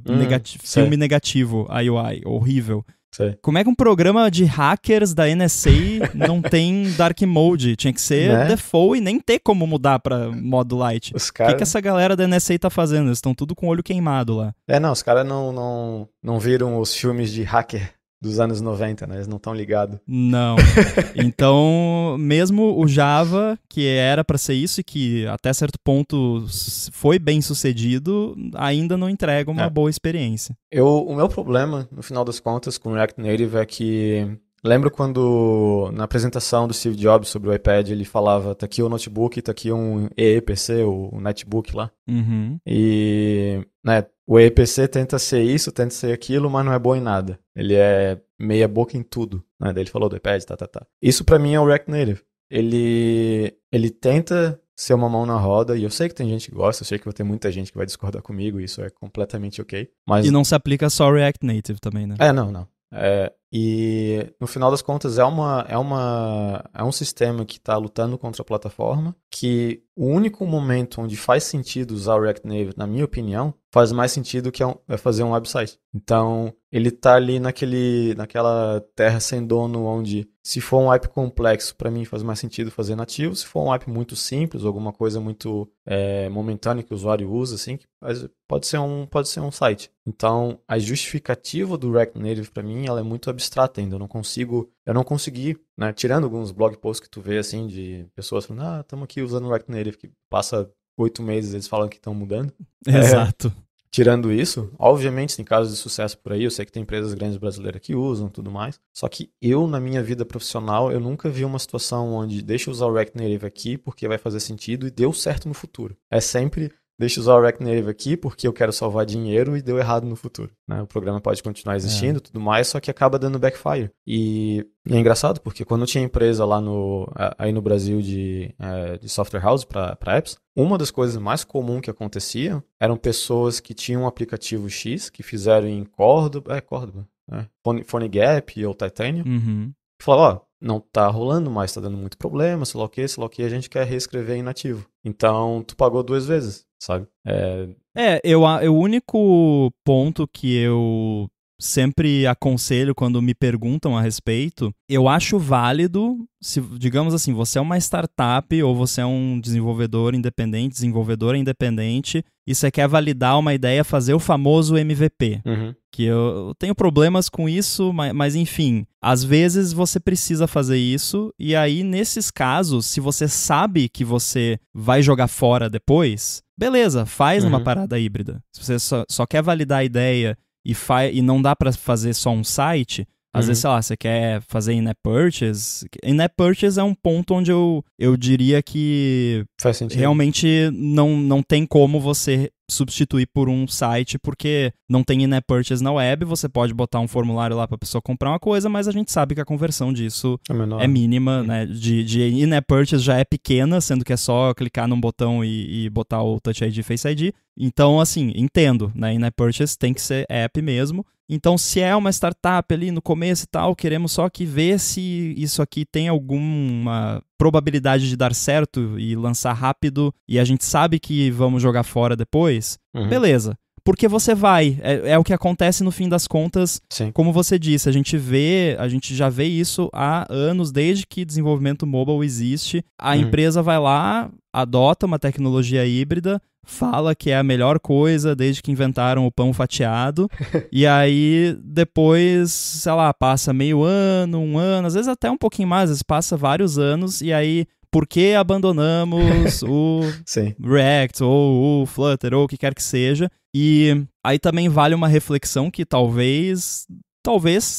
filme negativo a UI, horrível. Sei. Como é que um programa de hackers da NSA não tem Dark Mode? Tinha que ser default e nem ter como mudar pra modo light. O que essa galera da NSA tá fazendo? Eles estão tudo com o olho queimado lá. Os caras não viram os filmes de hacker dos anos 90, né? Eles não estão ligados. Não. Então, mesmo o Java, que era para ser isso e que até certo ponto foi bem sucedido, ainda não entrega uma boa experiência. O meu problema, no final das contas, com o React Native é que... Lembro quando, na apresentação do Steve Jobs sobre o iPad, ele falava, tá aqui o notebook, tá aqui um EEPC, o netbook lá. Uhum. E, né, o EEPC tenta ser isso, tenta ser aquilo, mas não é bom em nada. Ele é meia boca em tudo, né? Daí ele falou do iPad, tá. Isso pra mim é o React Native. Ele tenta ser uma mão na roda, e eu sei que tem gente que gosta, eu sei que vai ter muita gente que vai discordar comigo, isso é completamente ok. Mas... E não se aplica só ao React Native também, né? Não. E no final das contas é um sistema que está lutando contra a plataforma, que o único momento onde faz sentido usar o React Native, na minha opinião, faz mais sentido que é fazer um website. Então, ele está ali naquela terra sem dono, onde se for um app complexo, para mim faz mais sentido fazer nativo. Se for um app muito simples, alguma coisa muito momentânea que o usuário usa, assim, pode ser um site. Então, a justificativa do React Native para mim, ela é muito abstrata ainda. Eu não consegui, né, tirando alguns blog posts que tu vê assim de pessoas falando, estamos aqui usando o React Native, que passa 8 meses eles falam que estão mudando. Exato. Tirando isso, obviamente tem casos de sucesso por aí, eu sei que tem empresas grandes brasileiras que usam, tudo mais. Só que eu, na minha vida profissional, eu nunca vi uma situação onde deixa eu usar o React Native aqui porque vai fazer sentido e deu certo no futuro. É sempre... Deixa eu usar o React Native aqui porque eu quero salvar dinheiro e deu errado no futuro, né? O programa pode continuar existindo e tudo mais, só que acaba dando backfire. E é engraçado porque quando eu tinha empresa lá aí no Brasil de software house para apps, uma das coisas mais comuns que acontecia eram pessoas que tinham um aplicativo X, que fizeram em Córdoba, PhoneGap ou Titanium, e falavam, não tá rolando mais, tá dando muito problema, sei lá o que, a gente quer reescrever em nativo. Então, tu pagou 2 vezes, sabe? O único ponto que eu sempre aconselho quando me perguntam a respeito, eu acho válido, se, digamos assim, você é uma startup ou você é um desenvolvedora independente e você quer validar uma ideia, fazer o famoso MVP. Que eu tenho problemas com isso, mas enfim, às vezes você precisa fazer isso, e aí nesses casos, se você sabe que você vai jogar fora depois, beleza, faz uma parada híbrida. Se você só quer validar a ideia e não dá pra fazer só um site, às vezes, sei lá, você quer fazer in-app purchase. In-app purchase é um ponto onde eu diria que faz sentido. Realmente não tem como você substituir por um site, porque não tem in-app purchase na web, você pode botar um formulário lá pra pessoa comprar uma coisa, mas a gente sabe que a conversão disso é mínima, né? De in-app purchase já é pequena, sendo que é só clicar num botão e botar o Touch ID, Face ID. Então, assim, entendo, né? In-app purchase tem que ser app mesmo. Então, se é uma startup ali no começo e tal, queremos só que ver se isso aqui tem alguma probabilidade de dar certo e lançar rápido, e a gente sabe que vamos jogar fora depois, beleza. Porque você vai, é o que acontece no fim das contas. Sim. Como você disse, a gente já vê isso há anos, desde que desenvolvimento mobile existe. A empresa vai lá, adota uma tecnologia híbrida, fala que é a melhor coisa desde que inventaram o pão fatiado, e aí depois, sei lá, passa meio ano, um ano, às vezes até um pouquinho mais, às vezes passa vários anos, e aí por que abandonamos o React ou o Flutter ou o que quer que seja? E aí também vale uma reflexão que talvez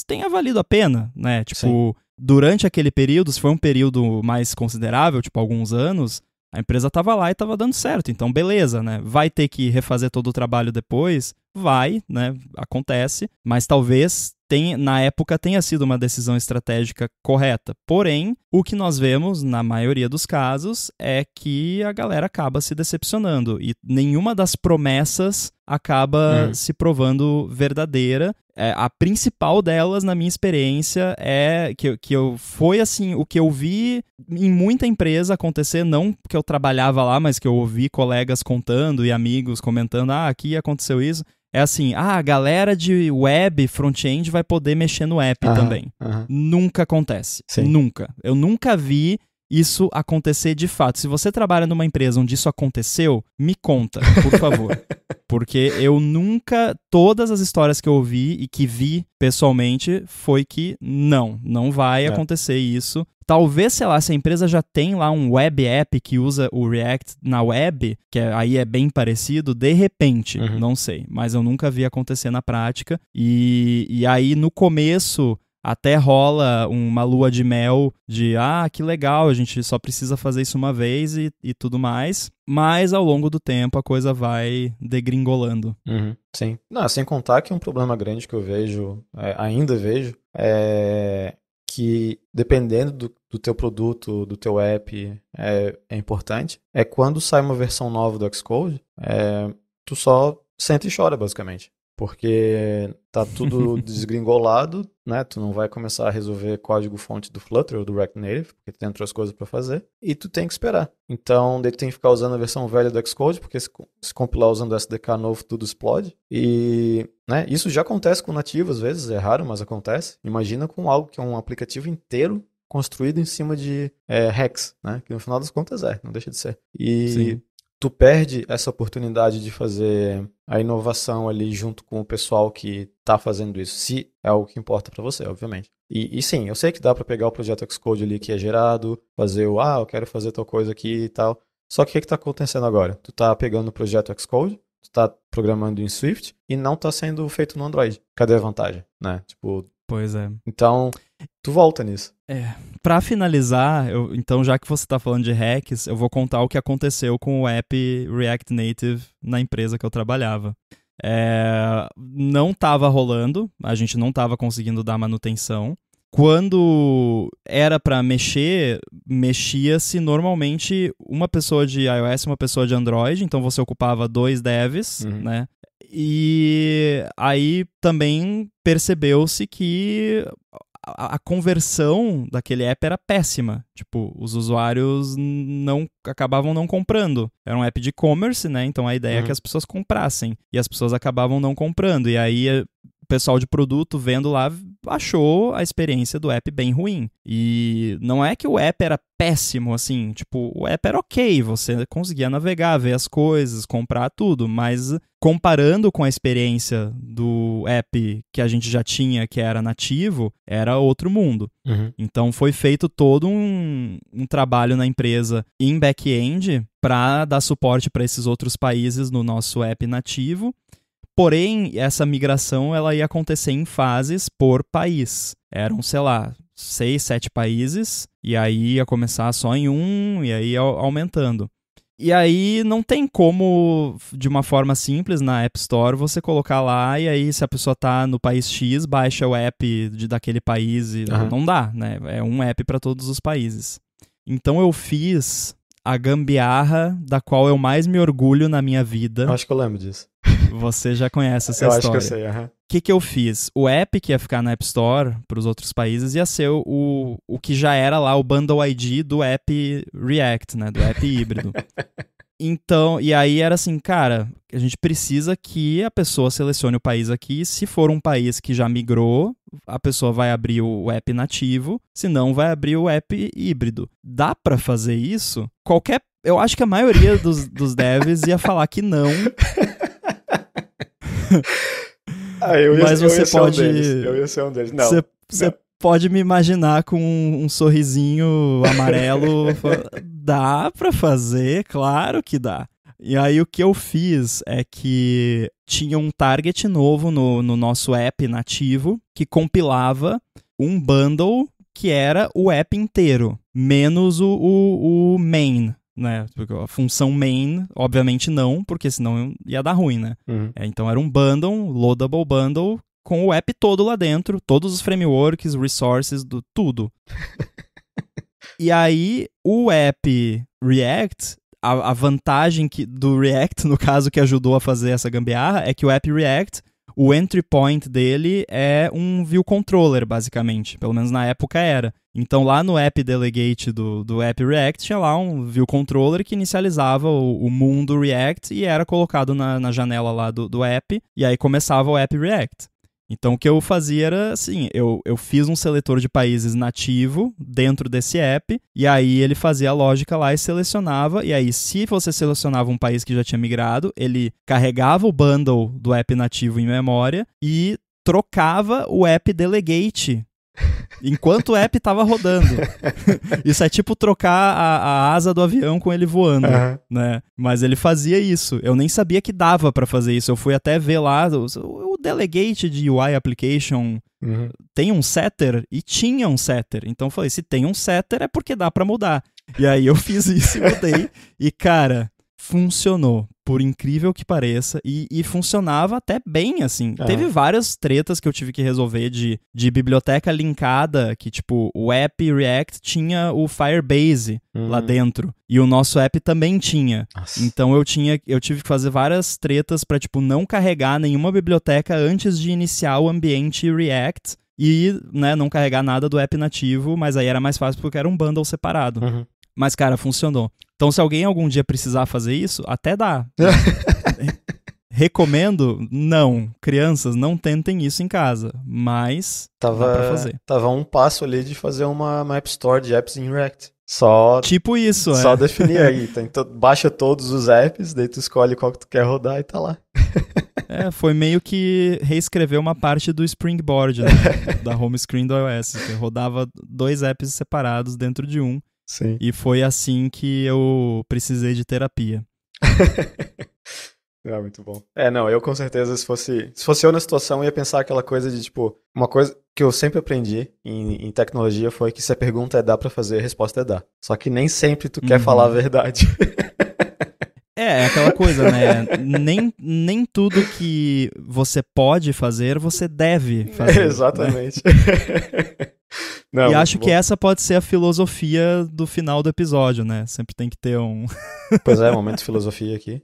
tenha valido a pena, né? Tipo, durante aquele período, se foi um período mais considerável, tipo alguns anos, a empresa estava lá e estava dando certo, então beleza, né? Vai ter que refazer todo o trabalho depois? Vai, né? Acontece, mas talvez na época tenha sido uma decisão estratégica correta. Porém, o que nós vemos, na maioria dos casos, é que a galera acaba se decepcionando e nenhuma das promessas acaba se provando verdadeira. A principal delas, na minha experiência, é foi assim, o que eu vi em muita empresa acontecer, não que eu trabalhava lá, mas que eu ouvi colegas contando e amigos comentando, aqui aconteceu isso. É assim, a galera de web, front-end, vai poder mexer no app também. Nunca acontece. Nunca. Eu nunca vi isso acontecer de fato. Se você trabalha numa empresa onde isso aconteceu, me conta, por favor. Porque eu nunca, todas as histórias que eu ouvi e que vi pessoalmente foi que não vai acontecer isso. Talvez, sei lá, se a empresa já tem lá um web app que usa o React na web, que aí é bem parecido, de repente, não sei. Mas eu nunca vi acontecer na prática. E aí, no começo, até rola uma lua de mel de, que legal, a gente só precisa fazer isso uma vez e tudo mais. Mas, ao longo do tempo, a coisa vai degringolando. Sim. Não, sem contar que um problema grande que eu vejo, ainda vejo, é que dependendo do teu produto, do teu app, é importante, é quando sai uma versão nova do Xcode, tu só senta e chora, basicamente. Porque tá tudo desgringolado, né? Tu não vai começar a resolver código-fonte do Flutter ou do React Native, porque tu tem outras coisas para fazer, e tu tem que esperar. Então, daí tu tem que ficar usando a versão velha do Xcode, porque se compilar usando o SDK novo, tudo explode. E, né, isso já acontece com nativo, às vezes, é raro, mas acontece. Imagina com algo que é um aplicativo inteiro construído em cima de hacks, né? Que no final das contas não deixa de ser. E Sim. Tu perde essa oportunidade de fazer a inovação ali junto com o pessoal que tá fazendo isso, se é algo que importa para você, obviamente. E sim, eu sei que dá para pegar o projeto Xcode ali que é gerado, fazer eu quero fazer tal coisa aqui e tal. Só que o que tá acontecendo agora? Tu tá pegando o projeto Xcode, tu tá programando em Swift e não tá sendo feito no Android. Cadê a vantagem, né? Tipo, pois é. Então, tu volta nisso. Pra finalizar, então já que você tá falando de hacks, eu vou contar o que aconteceu com o app React Native na empresa que eu trabalhava. Não tava rolando, a gente não tava conseguindo dar manutenção. Quando era pra mexer, mexia-se normalmente uma pessoa de iOS e uma pessoa de Android, então você ocupava 2 devs, né? E aí também percebeu-se que a conversão daquele app era péssima. Tipo, os usuários acabavam não comprando. Era um app de e-commerce, né? Então a ideia é que as pessoas comprassem. E as pessoas acabavam não comprando. E aí o pessoal de produto vendo lá achou a experiência do app bem ruim. E não é que o app era péssimo, assim, tipo, o app era ok, você conseguia navegar, ver as coisas, comprar tudo, mas comparando com a experiência do app que a gente já tinha, que era nativo, era outro mundo. Então foi feito todo um trabalho na empresa em back-end para dar suporte para esses outros países no nosso app nativo. Porém, essa migração ela ia acontecer em fases por país. Eram, sei lá, 6, 7 países, e aí ia começar só em um, e aí ia aumentando. E aí não tem como, de uma forma simples, na App Store, você colocar lá, e aí se a pessoa tá no país X, baixa o app daquele país, e não dá, né? É um app para todos os países. Então eu fiz a gambiarra da qual eu mais me orgulho na minha vida. Eu acho que eu lembro disso. Você já conhece essa história. Eu acho que eu sei, O que eu fiz? O app que ia ficar na App Store para os outros países ia ser o que já era lá o Bundle ID do app React, né? Do app híbrido. Então, e aí era assim, cara, a gente precisa que a pessoa selecione o país aqui. Se for um país que já migrou, a pessoa vai abrir o app nativo, se não, vai abrir o app híbrido. Dá para fazer isso? Eu acho que a maioria dos devs ia falar que não. Mas você pode. Eu ia ser um deles. Não. Você pode me imaginar com um sorrisinho amarelo. Dá pra fazer? Claro que dá. E aí o que eu fiz é que tinha um target novo no nosso app nativo que compilava um bundle que era o app inteiro, menos o main. Né? A função main, obviamente não, porque senão ia dar ruim, né? Então era um bundle, um loadable bundle, com o app todo lá dentro, todos os frameworks, resources, tudo. E aí, o app React, a vantagem do React, no caso, que ajudou a fazer essa gambiarra, é que o app React, o entry point dele é um view controller, basicamente. Pelo menos na época era. Então lá no app delegate do app React tinha lá um view controller que inicializava o mundo React e era colocado na janela lá do app, e aí começava o app React. Então o que eu fazia era assim, eu fiz um seletor de países nativo dentro desse app, e aí ele fazia a lógica lá e selecionava, e aí se você selecionava um país que já tinha migrado, ele carregava o bundle do app nativo em memória e trocava o app delegate enquanto o app tava rodando. Isso é tipo trocar a asa do avião com ele voando, né? Mas ele fazia isso. Eu nem sabia que dava pra fazer isso. Eu fui até ver lá, o delegate de UI application tem um setter, e tinha um setter. Então eu falei, se tem um setter é porque dá pra mudar. E aí eu fiz isso e mudei. E cara, funcionou. Por incrível que pareça, e funcionava até bem, assim. Teve várias tretas que eu tive que resolver de biblioteca linkada, que tipo, o app React tinha o Firebase lá dentro, e o nosso app também tinha. Nossa. Então eu tive que fazer várias tretas pra, tipo, não carregar nenhuma biblioteca antes de iniciar o ambiente React, e, né, não carregar nada do app nativo, mas aí era mais fácil porque era um bundle separado. Mas, cara, funcionou. Então, se alguém algum dia precisar fazer isso, até dá. Recomendo? Não. Crianças, não tentem isso em casa. Mas dá pra fazer. Tava um passo ali de fazer uma App Store de apps em React. Só tipo isso, Só definir aí. Baixa todos os apps, daí tu escolhe qual que tu quer rodar e tá lá. Foi meio que reescrever uma parte do Springboard, né? Da home screen do iOS. Que rodava 2 apps separados dentro de um. Sim. E foi assim que eu precisei de terapia. Muito bom. Não, eu com certeza, se fosse eu na situação, eu ia pensar aquela coisa de, tipo, uma coisa que eu sempre aprendi em tecnologia foi que se a pergunta é dá pra fazer, a resposta é dá. Só que nem sempre tu quer falar a verdade. É aquela coisa, né? Nem tudo que você pode fazer, você deve fazer. Exatamente. Né? Não, e acho que essa pode ser a filosofia do final do episódio, né? Sempre tem que ter um... Pois é, momento de filosofia aqui.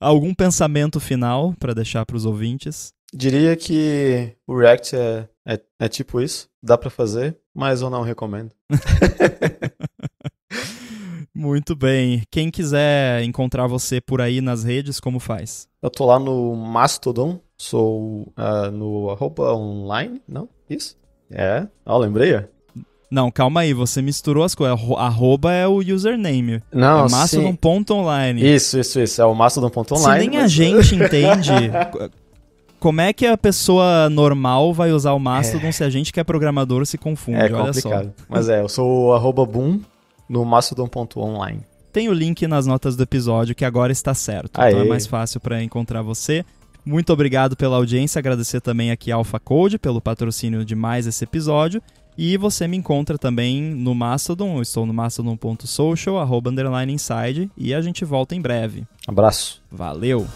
Algum pensamento final para deixar para os ouvintes? Diria que o React é tipo isso, dá para fazer, mas eu não recomendo. Muito bem. Quem quiser encontrar você por aí nas redes, como faz? Eu tô lá no Mastodon, sou no @online, não? Isso? Lembrei, ó. Não, calma aí, você misturou as coisas. Arroba é o username. Não, é mastodon.online. Isso, é o mastodon.online. Se nem a gente entende, como é que a pessoa normal vai usar o Mastodon se a gente que é programador se confunde? Olha complicado. Só. Mas eu sou o @boom no mastodon.online. Tem o link nas notas do episódio que agora está certo. Então é mais fácil para encontrar você. Muito obrigado pela audiência, agradecer também aqui a AlphaCode pelo patrocínio de mais esse episódio. E você me encontra também no Mastodon, eu estou no mastodon.social, @inside, e a gente volta em breve. Abraço. Valeu!